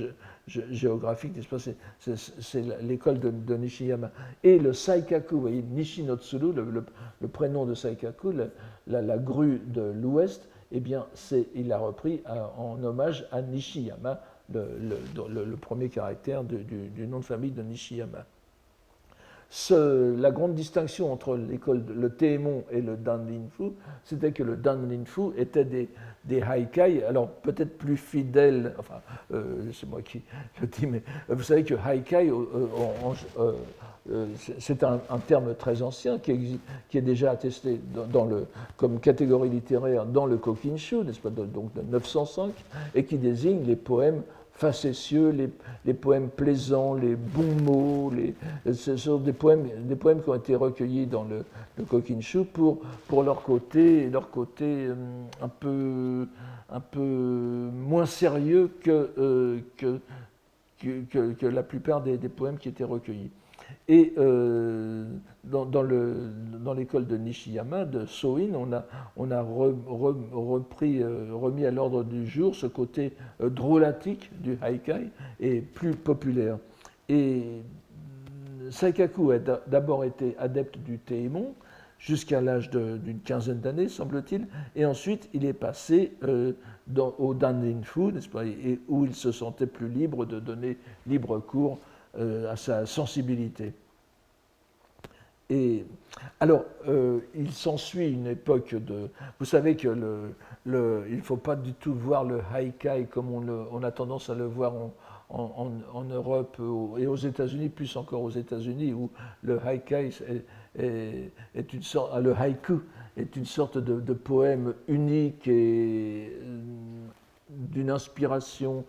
géographiques, n'est-ce pas, c'est l'école de Nishiyama. Et le Saikaku, vous voyez, Nishi no Tsuru, le prénom de Saikaku, la grue de l'Ouest, eh bien, il l'a repris en hommage à Nishiyama, le premier caractère du nom de famille de Nishiyama. La grande distinction entre le Taemon et le Danrinfu, c'était que le Danrinfu était des haikai, alors peut-être plus fidèles, enfin, c'est moi qui le dis, mais vous savez que haikai, c'est un terme très ancien qui est déjà attesté comme catégorie littéraire dans le Kokinshu, n'est-ce pas, donc de 905, et qui désigne les poèmes facétieux, les poèmes plaisants, les bons mots, ce sont des poèmes qui ont été recueillis dans le Kokinshu pour leur côté un peu moins sérieux que la plupart des poèmes qui étaient recueillis. Et dans l'école de Nishiyama, de Soin, on a remis à l'ordre du jour ce côté drôlatique du haikai et plus populaire. Et Saikaku a d'abord été adepte du Taemon jusqu'à l'âge d'une quinzaine d'années, semble-t-il, et ensuite il est passé au Danrinfu, n'est-ce pas, et où il se sentait plus libre de donner libre cours à sa sensibilité. Et alors, il s'ensuit une époque de... Vous savez que il ne faut pas du tout voir le haikai comme on a tendance à le voir en Europe et aux États-Unis, plus encore aux États-Unis, où le haikai est une sorte... Le haïku est une sorte de poème unique et d'une inspiration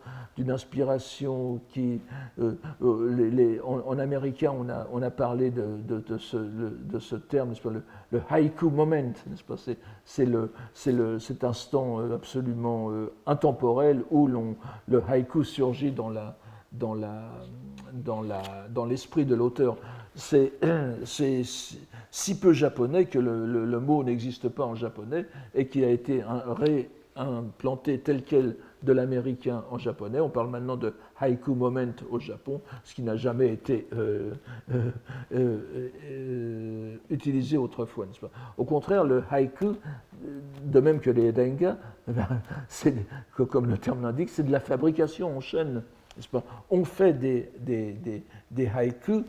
qui, en américain, on a parlé de ce terme, n'est-ce pas, le haïku moment, n'est-ce pas, c'est cet instant absolument intemporel où le haïku surgit dans l'esprit de l'auteur. C'est si peu japonais que le mot n'existe pas en japonais et qu'il a été implanté tel quel de l'américain en japonais. On parle maintenant de haïku moment au Japon, ce qui n'a jamais été utilisé autrefois, n'est-ce pas? Au contraire, le haïku, de même que les renga, comme le terme l'indique, c'est de la fabrication en chaîne, n'est-ce pas? On fait des haïkus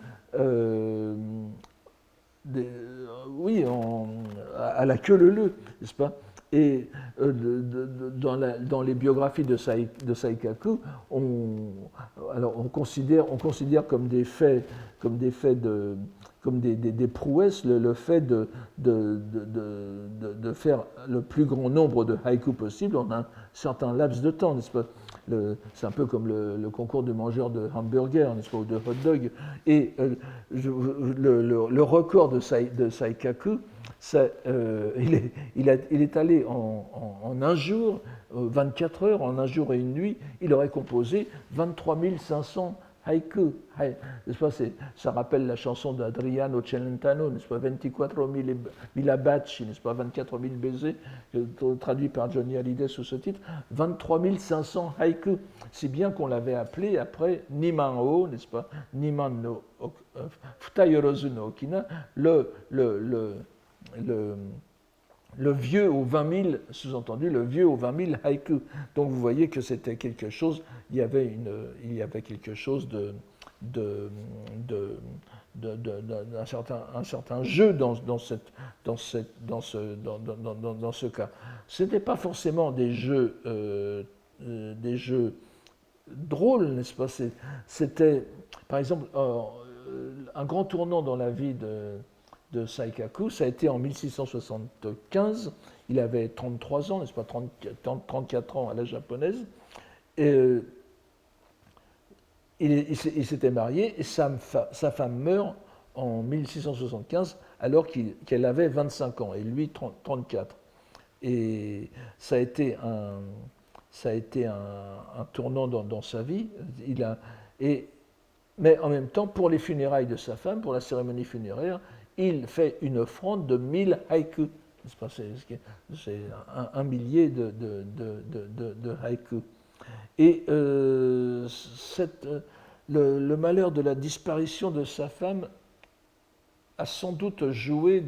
oui, à la queue leu-leu, n'est-ce pas? Et dans les biographies de Saikaku, on considère comme des faits, comme des prouesses, le fait de faire le plus grand nombre de haïkus possible en un certain laps de temps, n'est-ce pas? C'est un peu comme le concours de mangeurs de hamburgers, n'est-ce pas, ou de hot dog. Et le record de Saikaku, il est allé en un jour, 24 heures, en un jour et une nuit, il aurait composé 23 500 haïkus. N'est-ce pas, ça rappelle la chanson d'Adriano Celentano, n'est-ce pas, 24 000 baci, n'est-ce pas, 24 000 baisers, traduit par Johnny Hallyday sous ce titre, 23 500 haïkus. Si bien qu'on l'avait appelé après Niman o, n'est-ce pas, Niman no Futayorozu no Okina, le vieux aux 20 000, sous-entendu, le vieux aux 20 000 haïkus. Donc vous voyez que c'était quelque chose, il y avait quelque chose un certain jeu dans ce cas. Ce n'était pas forcément des jeux drôles, n'est-ce pas? C'était, par exemple, un grand tournant dans la vie de Saikaku, ça a été en 1675, il avait 33 ans, n'est-ce pas, 34 ans à la japonaise, et il s'était marié, et sa femme meurt en 1675 alors qu'elle avait 25 ans, et lui 34. Et ça a été un tournant dans sa vie, mais en même temps, pour les funérailles de sa femme, pour la cérémonie funéraire, il fait une offrande de 1000 haïkus. n'est-ce pas? C'est un millier de haïkus. Et le malheur de la disparition de sa femme a sans doute joué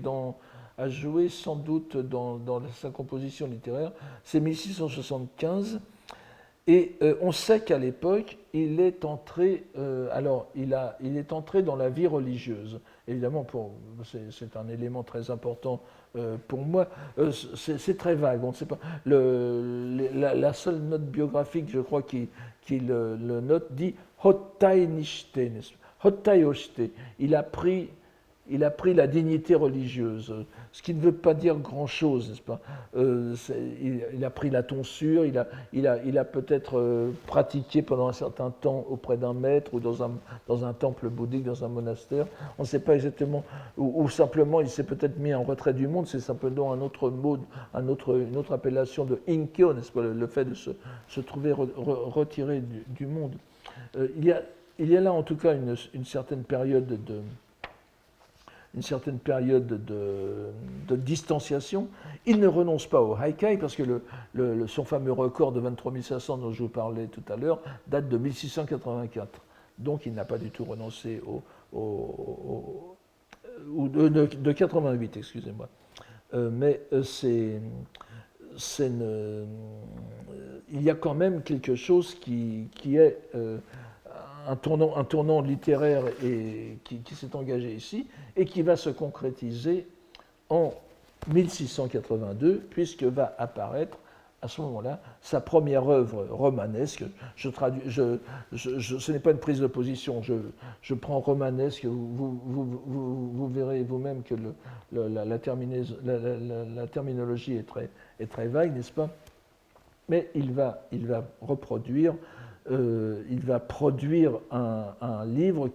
sans doute dans sa composition littéraire. C'est 1675. Et on sait qu'à l'époque, il est entré, il est entré dans la vie religieuse. Évidemment, c'est un élément très important pour moi. C'est très vague, on ne sait pas. La seule note biographique, je crois, qui le note, dit Hottai Nishite, Hottai Oshite. Il a pris la dignité religieuse, ce qui ne veut pas dire grand-chose, n'est-ce pas? Il a pris la tonsure, il a peut-être pratiqué pendant un certain temps auprès d'un maître ou dans un temple bouddhique, dans un monastère. On ne sait pas exactement, ou simplement il s'est peut-être mis en retrait du monde, c'est simplement un autre mot, une autre appellation de inkyo, n'est-ce pas? Le fait de se trouver retiré du monde. Il y a là en tout cas une certaine période de distanciation. Il ne renonce pas au haikai parce que son fameux record de 23 500 dont je vous parlais tout à l'heure date de 1684. Donc il n'a pas du tout renoncé de 88, excusez-moi. Mais il y a quand même quelque chose qui est un tournant littéraire qui s'est engagé ici et qui va se concrétiser en 1682, puisque va apparaître à ce moment-là sa première œuvre romanesque. Ce n'est pas une prise de position, je prends romanesque, vous verrez vous-même que la terminologie est très vague, n'est-ce pas? Mais il va produire un livre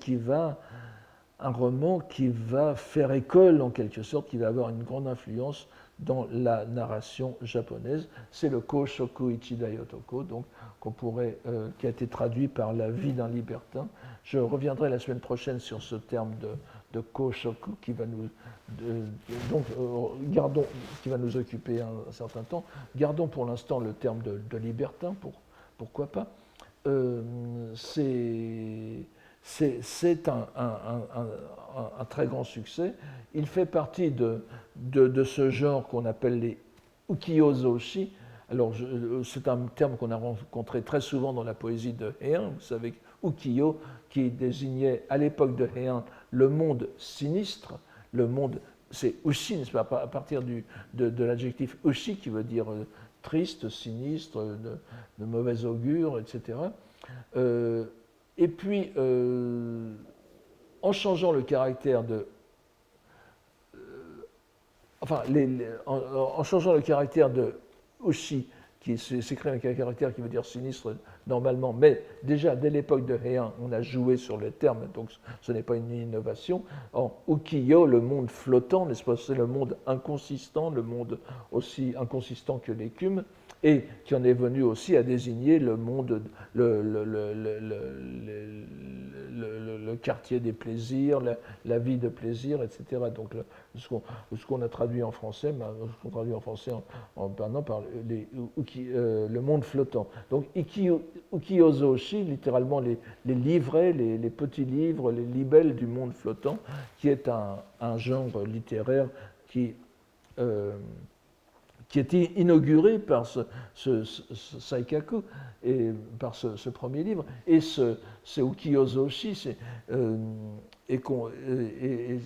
un roman qui va faire école en quelque sorte, qui va avoir une grande influence dans la narration japonaise. C'est le Koshoku Ichida Yotoko, donc qui a été traduit par La vie d'un libertin. Je reviendrai la semaine prochaine sur ce terme de Koshoku qui va qui va nous occuper un certain temps. Gardons pour l'instant le terme de libertin, pourquoi pas. C'est un très grand succès. Il fait partie de ce genre qu'on appelle les ukiyo-zoshi. Alors, c'est un terme qu'on a rencontré très souvent dans la poésie de Heian. Vous savez, ukiyo, qui désignait à l'époque de Heian le monde sinistre, le monde, c'est ushi, n'est-ce pas, à partir de l'adjectif ushi qui veut dire triste, sinistre, de mauvais augure, etc. Et puis, en changeant le caractère en changeant le caractère de ushi, qui s'écrit avec un caractère qui veut dire sinistre normalement, mais déjà dès l'époque de Heian, on a joué sur le terme, donc ce n'est pas une innovation. En ukiyo, le monde flottant, n'est-ce pas, c'est le monde inconsistant, le monde aussi inconsistant que l'écume, et qui en est venu aussi à désigner le monde, le quartier des plaisirs, la vie de plaisir, etc. Donc ce qu'on a traduit en français, par le monde flottant. Donc ukiyo-zoshi, littéralement les livrets, les petits livres, les libelles du monde flottant, qui est un genre littéraire qui est inauguré par ce Saikaku et par ce premier livre. Et ce ukiyo-zoshi, et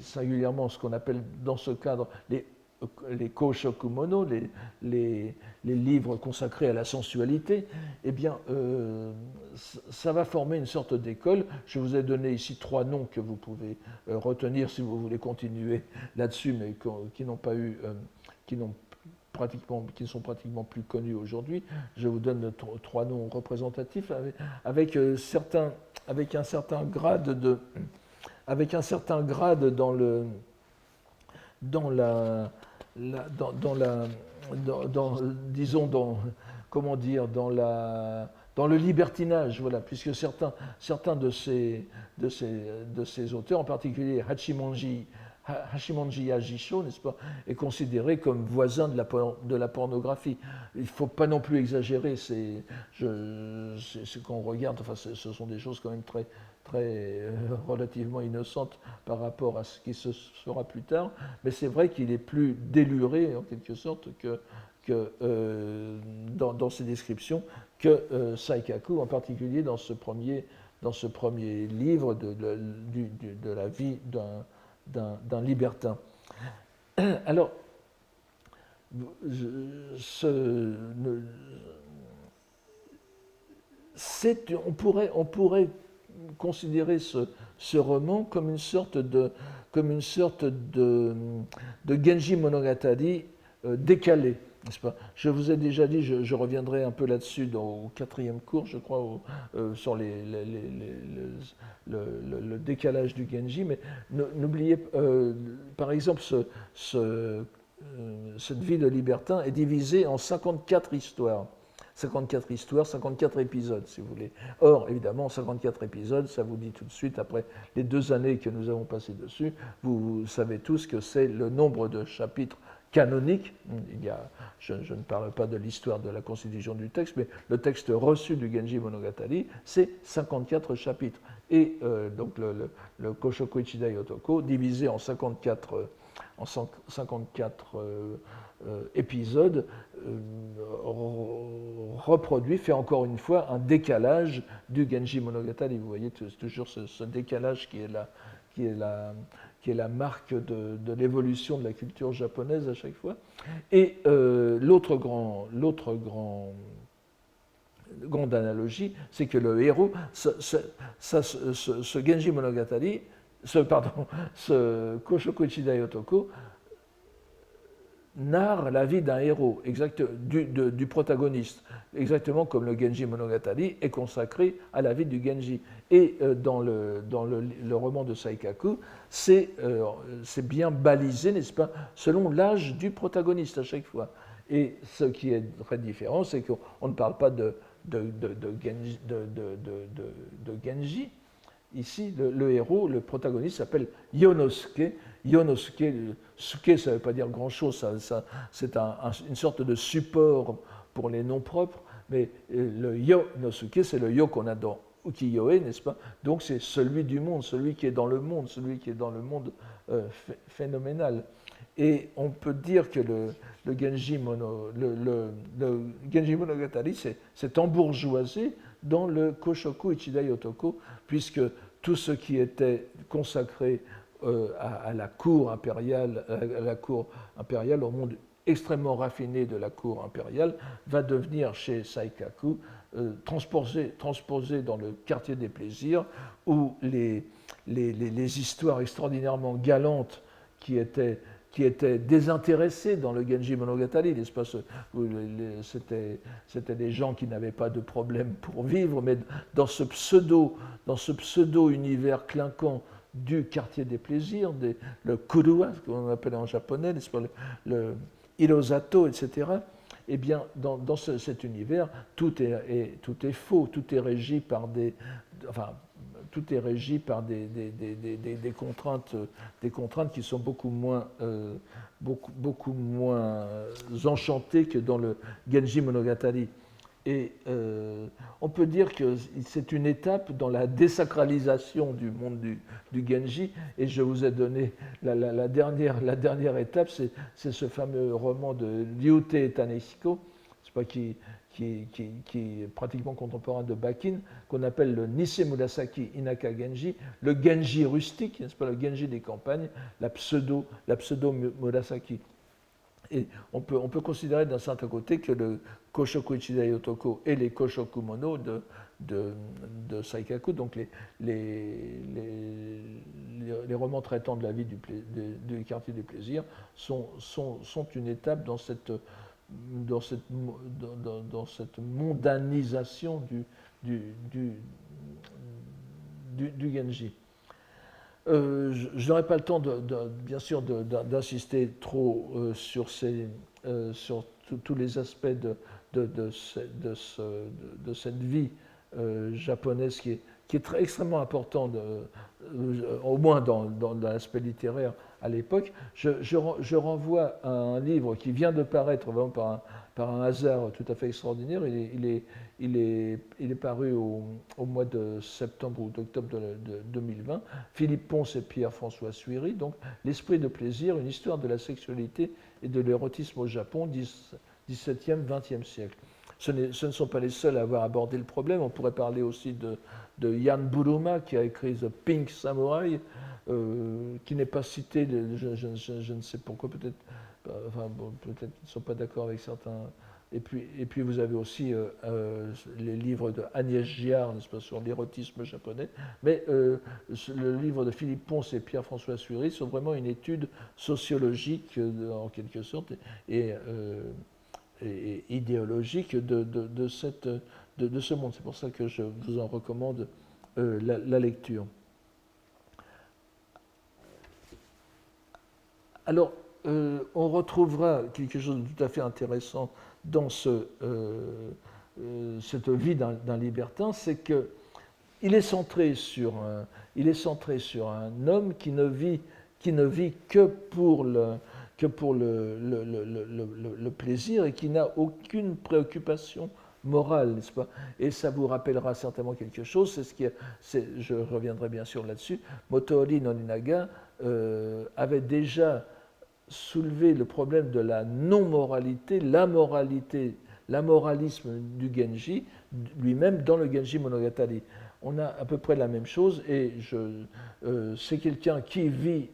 singulièrement ce qu'on appelle dans ce cadre les koshokumono, les livres consacrés à la sensualité, eh bien, ça va former une sorte d'école. Je vous ai donné ici 3 noms que vous pouvez retenir si vous voulez continuer là-dessus, mais qui n'ont pas eu, qui ne sont pratiquement plus connus aujourd'hui. Je vous donne 3 noms représentatifs avec un certain grade dans le libertinage, voilà, puisque certains de ces auteurs, en particulier Hachimonji Hachimanjiya Jisho, n'est-ce pas, est considéré comme voisin de la pornographie. Il ne faut pas non plus exagérer, c'est qu'on regarde, enfin, ce sont des choses quand même relativement innocentes par rapport à ce qui se fera plus tard, mais c'est vrai qu'il est plus déluré, en quelque sorte, dans ses descriptions, que Saikaku, en particulier dans ce premier livre de la vie d'un libertin. Alors, on pourrait considérer ce roman comme une sorte de Genji Monogatari décalé, n'est-ce pas? Je vous ai déjà dit, je reviendrai un peu là-dessus au 4e cours, je crois, sur le décalage du Genji, mais n'oubliez, par exemple, cette vie de libertin est divisée en 54 histoires. 54 histoires, 54 épisodes, si vous voulez. Or, évidemment, 54 épisodes, ça vous dit tout de suite, après les 2 années que nous avons passées dessus, vous savez tous que c'est le nombre de chapitres canoniques. Je ne parle pas de l'histoire de la constitution du texte, mais le texte reçu du Genji Monogatari, c'est 54 chapitres. Et donc le Koshoku Ichida Yotoko, divisé en 54 épisode reproduit, fait encore une fois un décalage du Genji Monogatari. Vous voyez toujours ce décalage qui est la marque de l'évolution de la culture japonaise à chaque fois. Et l'autre grande analogie, c'est que le héros, ce Genji Monogatari, ce Koshoku Ichida Yotoko, narre la vie d'un héros, du protagoniste, exactement comme le Genji Monogatari est consacré à la vie du Genji. Et dans le roman de Saikaku, c'est bien balisé, n'est-ce pas, selon l'âge du protagoniste à chaque fois. Et ce qui est très différent, c'est qu'on ne parle pas de Genji. Ici, le héros, le protagoniste s'appelle Yonosuke. Yonosuke, suke, ça ne veut pas dire grand-chose, c'est une sorte de support pour les noms propres, mais le Yonosuke, c'est le yo qu'on a dans ukiyo-e, n'est-ce pas? Donc c'est celui du monde, celui qui est dans le monde, phénoménal. Et on peut dire que le Genji Monogatari s'est embourgeoisé dans le Koshoku Ichida Yotoko, puisque tout ce qui était consacré à la cour impériale, au monde extrêmement raffiné de la cour impériale, va devenir chez Saikaku transposé dans le quartier des plaisirs, où les histoires extraordinairement galantes qui étaient désintéressés dans le Genji Monogatari, l'espace c'était des gens qui n'avaient pas de problème pour vivre, mais dans ce pseudo-univers clinquant du quartier des plaisirs, le Kurua, qu'on appelle en japonais, le Hirosato, etc. Eh bien, dans cet univers, tout est faux, tout est régi par des contraintes qui sont beaucoup moins enchantées que dans le Genji Monogatari. Et on peut dire que c'est une étape dans la désacralisation du monde du Genji. Et je vous ai donné la dernière étape, c'est ce fameux roman de Ryutei Tanehiko, qui est pratiquement contemporain de Bakin, qu'on appelle le Nisei Murasaki Inaka Genji, le Genji rustique, n'est-ce pas, le Genji des campagnes, la pseudo Murasaki. Et on peut considérer d'un certain côté que le Koshoku Ichida Yotoko et les Koshoku Mono de Saikaku, donc les romans traitant de la vie du quartier des plaisirs, sont une étape dans cette mondanisation du Genji. Je n'aurai pas le temps, bien sûr, d'insister trop sur tous les aspects de cette vie japonaise qui qui est extrêmement important, au moins dans l'aspect littéraire à l'époque. Je renvoie à un livre qui vient de paraître vraiment par un hasard tout à fait extraordinaire. Il est paru au mois de septembre ou d'octobre de 2020. Philippe Pons et Pierre-François Suiry, donc L'esprit de plaisir, une histoire de la sexualité et de l'érotisme au Japon, 17e, 20e siècle. Ce ne sont pas les seuls à avoir abordé le problème. On pourrait parler aussi de Jan Buruma, qui a écrit The Pink Samurai, qui n'est pas cité, je ne sais pourquoi, peut-être enfin, bon, peut-être qu'ils ne sont pas d'accord avec certains. Et puis vous avez aussi les livres de Agnès Giard, n'est-ce pas, sur l'érotisme japonais. Mais le livre de Philippe Pons et Pierre-François Suiry sont vraiment une étude sociologique, en quelque sorte, et idéologique de ce monde. C'est pour ça que je vous en recommande la lecture. Alors, on retrouvera quelque chose de tout à fait intéressant dans cette vie d'un libertin, c'est qu'il est centré sur un homme qui ne vit que pour le plaisir et qui n'a aucune préoccupation morale, n'est-ce pas? Et ça vous rappellera certainement quelque chose, je reviendrai bien sûr là-dessus. Motoori Noninaga avait déjà soulevé le problème de la non-moralité, l'amoralisme du Genji, lui-même dans le Genji Monogatari. On a à peu près la même chose, et c'est quelqu'un qui vit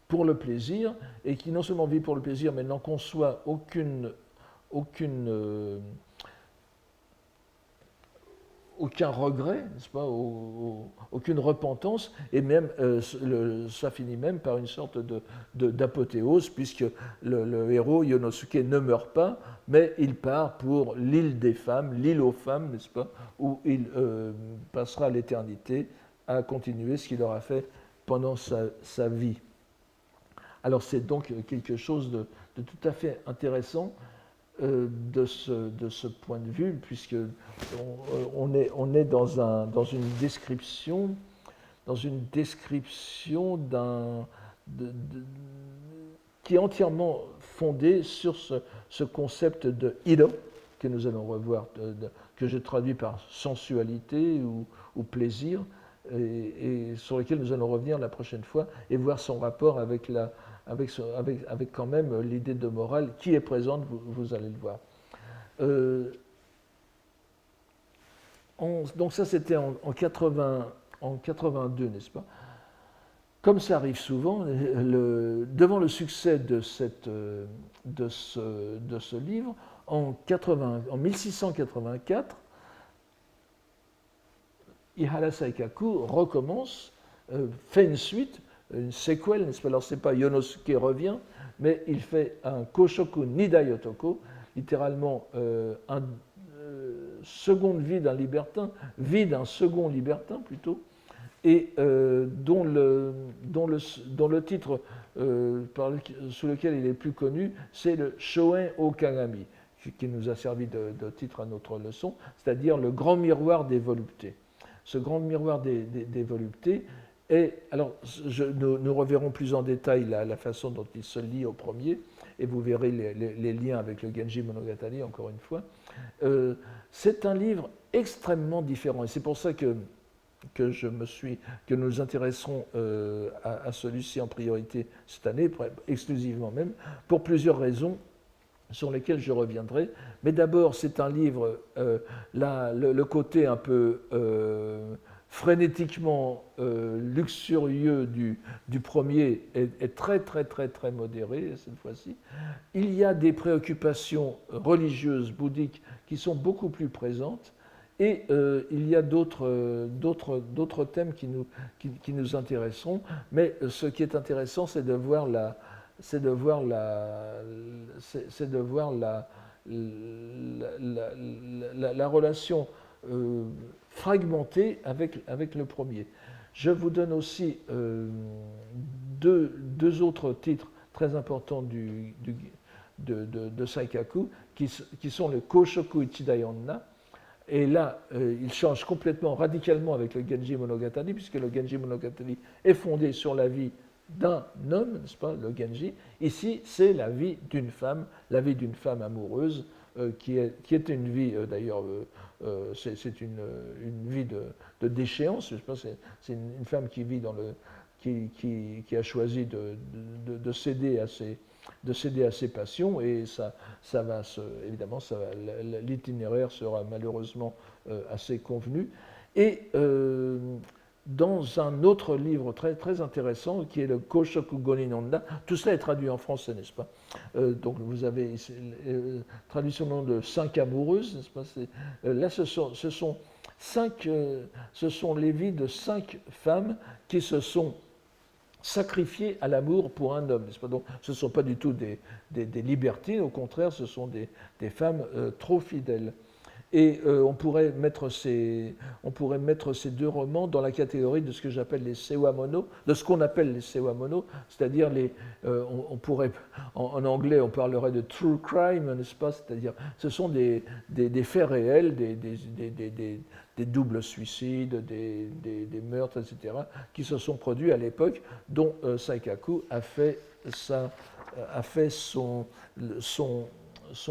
pour le plaisir, et qui non seulement vit pour le plaisir, mais n'en conçoit aucun regret, n'est-ce pas, aucune repentance, et même ça finit même par une sorte d'apothéose, puisque le héros, Yonosuke, ne meurt pas, mais il part pour l'île des femmes, l'île aux femmes, n'est-ce pas, où il passera l'éternité à continuer ce qu'il aura fait pendant sa vie. Alors c'est donc quelque chose de tout à fait intéressant de ce point de vue, puisque on est dans une description qui est entièrement fondée sur ce concept de hiro, que nous allons revoir, que je traduis par sensualité ou plaisir, et sur lequel nous allons revenir la prochaine fois et voir son rapport avec quand même l'idée de morale qui est présente, vous allez le voir. Donc ça, c'était en 82, n'est-ce pas? Comme ça arrive souvent, devant le succès de ce livre, en 1684, Ihara Saikaku recommence, fait une suite, une séquelle, n'est-ce pas? Alors, ce n'est pas Yonosuke revient, mais il fait un Koshoku Nidayotoko, littéralement seconde vie d'un libertin, vie d'un second libertin plutôt, et dont le titre sous lequel il est plus connu, c'est le Shoen Okagami, qui nous a servi de titre à notre leçon, c'est-à-dire le grand miroir des voluptés. Ce grand miroir des voluptés, et alors nous reverrons plus en détail la façon dont il se lie au premier, et vous verrez les liens avec le Genji Monogatari, encore une fois. C'est un livre extrêmement différent, et c'est pour ça que nous nous intéresserons à celui-ci en priorité cette année, exclusivement même, pour plusieurs raisons sur lesquelles je reviendrai. Mais d'abord, c'est un livre, le côté un peu frénétiquement luxurieux du premier est très, très, très, très modéré cette fois-ci. Il y a des préoccupations religieuses, bouddhiques, qui sont beaucoup plus présentes. Et il y a d'autres thèmes qui nous intéresseront, mais ce qui est intéressant, c'est de voir la relation fragmentée avec le premier. Je vous donne aussi deux autres titres très importants de Saikaku, qui sont le Koshoku Ichidai Onna. Et là, il change complètement, radicalement avec le Genji Monogatari, puisque le Genji Monogatari est fondé sur la vie d'un homme, n'est-ce pas, le Genji. Ici, c'est la vie d'une femme amoureuse, qui est une vie, d'ailleurs, c'est une vie de déchéance. Je pense que c'est une femme qui vit qui a choisi de céder à ses passions, et évidemment, l'itinéraire sera malheureusement assez convenu. Et dans un autre livre très, très intéressant, qui est le Koshoku Goninonda, tout cela est traduit en français, n'est-ce pas? Donc vous avez traduction nom de 5 amoureuses, n'est-ce pas? Là, ce sont les vies de 5 femmes qui se sont sacrifiées à l'amour pour un homme, n'est-ce pas? Donc ce ne sont pas du tout des libertines, au contraire, ce sont des femmes trop fidèles. Et on pourrait mettre ces deux romans dans la catégorie de ce que j'appelle les sewamono, de ce qu'on appelle les sewamono, c'est-à-dire on pourrait, en anglais, on parlerait de true crime, n'est-ce pas? C'est-à-dire, ce sont des faits réels, des doubles suicides, des meurtres, etc., qui se sont produits à l'époque, dont Saikaku a fait son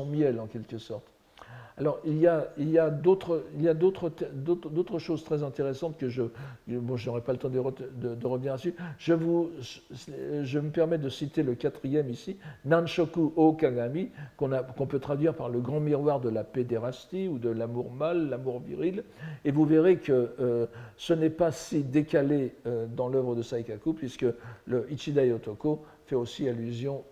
miel, en quelque sorte. Alors, il y a d'autres choses très intéressantes que je n'aurai pas le temps de revenir dessus. Je me permets de citer le 4e ici, Nanshoku o Kagami, qu'on peut traduire par le grand miroir de la pédérastie ou de l'amour mâle, l'amour viril. Et vous verrez que ce n'est pas si décalé dans l'œuvre de Saikaku, puisque le Ichidai Otoko fait aussi allusion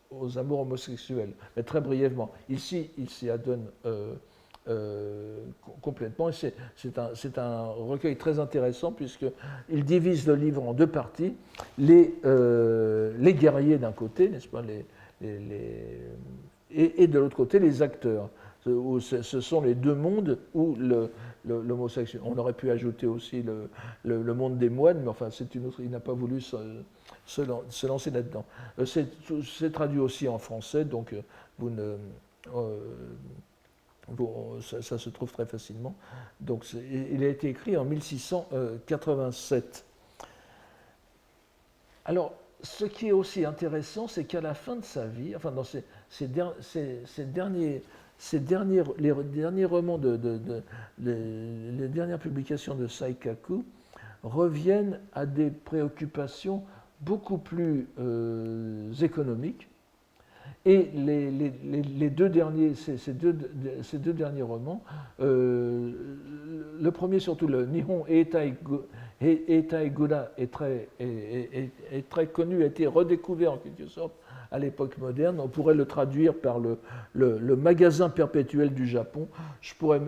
aux amours homosexuels, mais très brièvement. Ici, il s'y adonne complètement. C'est un recueil très intéressant, puisqu'il divise le livre en 2 parties. Les guerriers d'un côté, n'est-ce pas, et de l'autre côté, les acteurs. Ce sont les 2 mondes où l'homosexuel. On aurait pu ajouter aussi le monde des moines, mais enfin, c'est une autre. Il n'a pas voulu se lancer là-dedans. C'est traduit aussi en français, donc ça se trouve très facilement. Donc, il a été écrit en 1687. Alors, ce qui est aussi intéressant, c'est qu'à la fin de sa vie, enfin dans les derniers romans, les dernières publications de Saikaku reviennent à des préoccupations beaucoup plus économiques. Et ces 2 derniers romans, le premier surtout, le Nihon Eitai Gura, est très connu, a été redécouvert en quelque sorte à l'époque moderne. On pourrait le traduire par le magasin perpétuel du Japon. Je pourrais,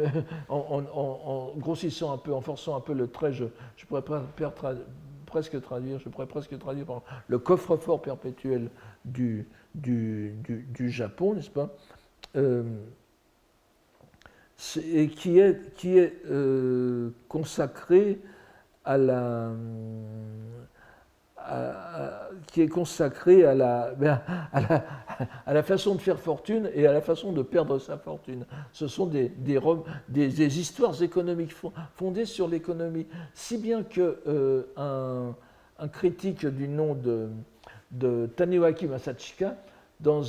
en grossissant un peu, en forçant un peu le trait, je pourrais presque traduire par le coffre-fort perpétuel du Japon, n'est-ce pas? Et qui est consacré à la façon de faire fortune et à la façon de perdre sa fortune. Ce sont des histoires économiques fondées sur l'économie, si bien que un critique du nom de Tanewaki Masachika, dans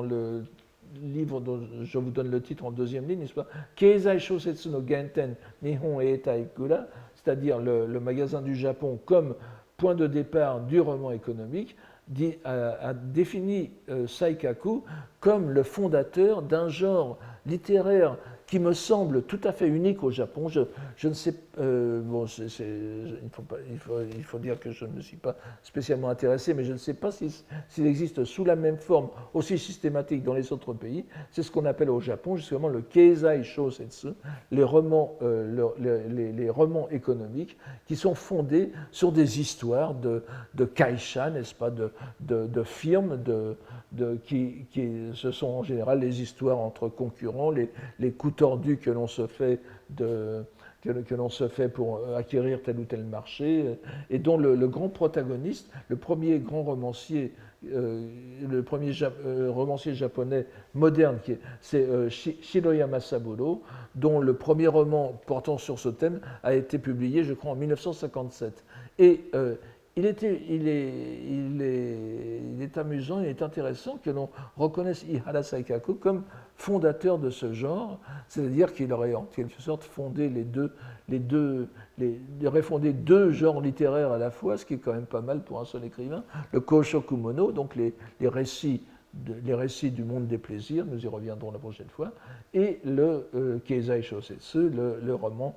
le livre dont je vous donne le titre en 2e ligne, n'est-ce pas? Keizai Shosetsu no Genten Nihon Eitai Gura, c'est-à-dire le magasin du Japon comme point de départ du roman économique, a défini Saikaku comme le fondateur d'un genre littéraire qui me semble tout à fait unique au Japon. Je ne sais, il faut dire que je ne me suis pas spécialement intéressé, mais je ne sais pas s'il existe sous la même forme aussi systématique dans les autres pays. C'est ce qu'on appelle au Japon justement le Keizai Shosetsu, les romans économiques qui sont fondés sur des histoires de kaisha, n'est-ce pas, de firmes, ce sont en général les histoires entre concurrents, les coups tordus que l'on se fait pour acquérir tel ou tel marché, et dont le grand protagoniste, le premier grand romancier le premier romancier japonais moderne, c'est Shiroyama Saburo, dont le premier roman portant sur ce thème a été publié, je crois, en 1957. Et il est amusant, il est intéressant que l'on reconnaisse Ihara Saikaku comme fondateur de ce genre, c'est-à-dire qu'il aurait en quelque sorte fondé il aurait fondé deux genres littéraires à la fois, ce qui est quand même pas mal pour un seul écrivain, le Koshokumono, donc les récits du monde des plaisirs, nous y reviendrons la prochaine fois, et le Keizai Shosetsu, le roman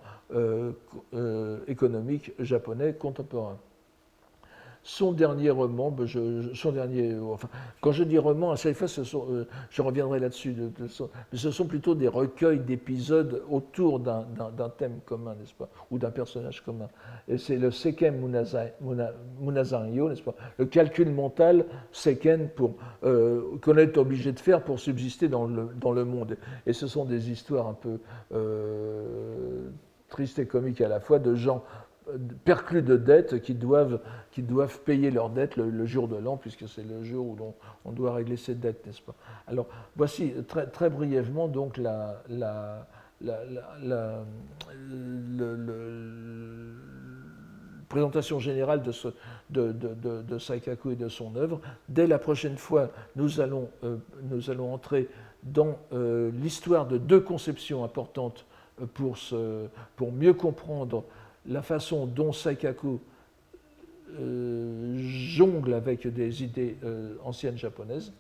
économique japonais contemporain. Son dernier roman, quand je dis roman, à chaque fois, je reviendrai là-dessus, ce sont plutôt des recueils d'épisodes autour d'un thème commun, n'est-ce pas, ou d'un personnage commun. Et c'est le Seiken Munazanyo, n'est-ce pas, le calcul mental Seiken qu'on est obligé de faire pour subsister dans le monde. Et ce sont des histoires un peu tristes et comiques à la fois de gens perclus de dettes qui doivent payer leurs dettes le jour de l'an, puisque c'est le jour où on doit régler ses dettes, n'est-ce pas? Alors, voici très, très brièvement donc la présentation générale de Saikaku et de son œuvre. Dès la prochaine fois, nous allons entrer dans l'histoire de deux conceptions importantes pour mieux comprendre la façon dont Saikaku jongle avec des idées anciennes japonaises.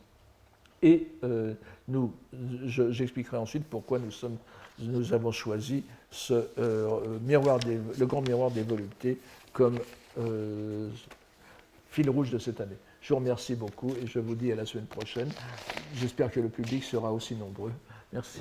Et j'expliquerai ensuite pourquoi nous avons choisi le grand miroir des voluptés comme fil rouge de cette année. Je vous remercie beaucoup et je vous dis à la semaine prochaine. J'espère que le public sera aussi nombreux. Merci.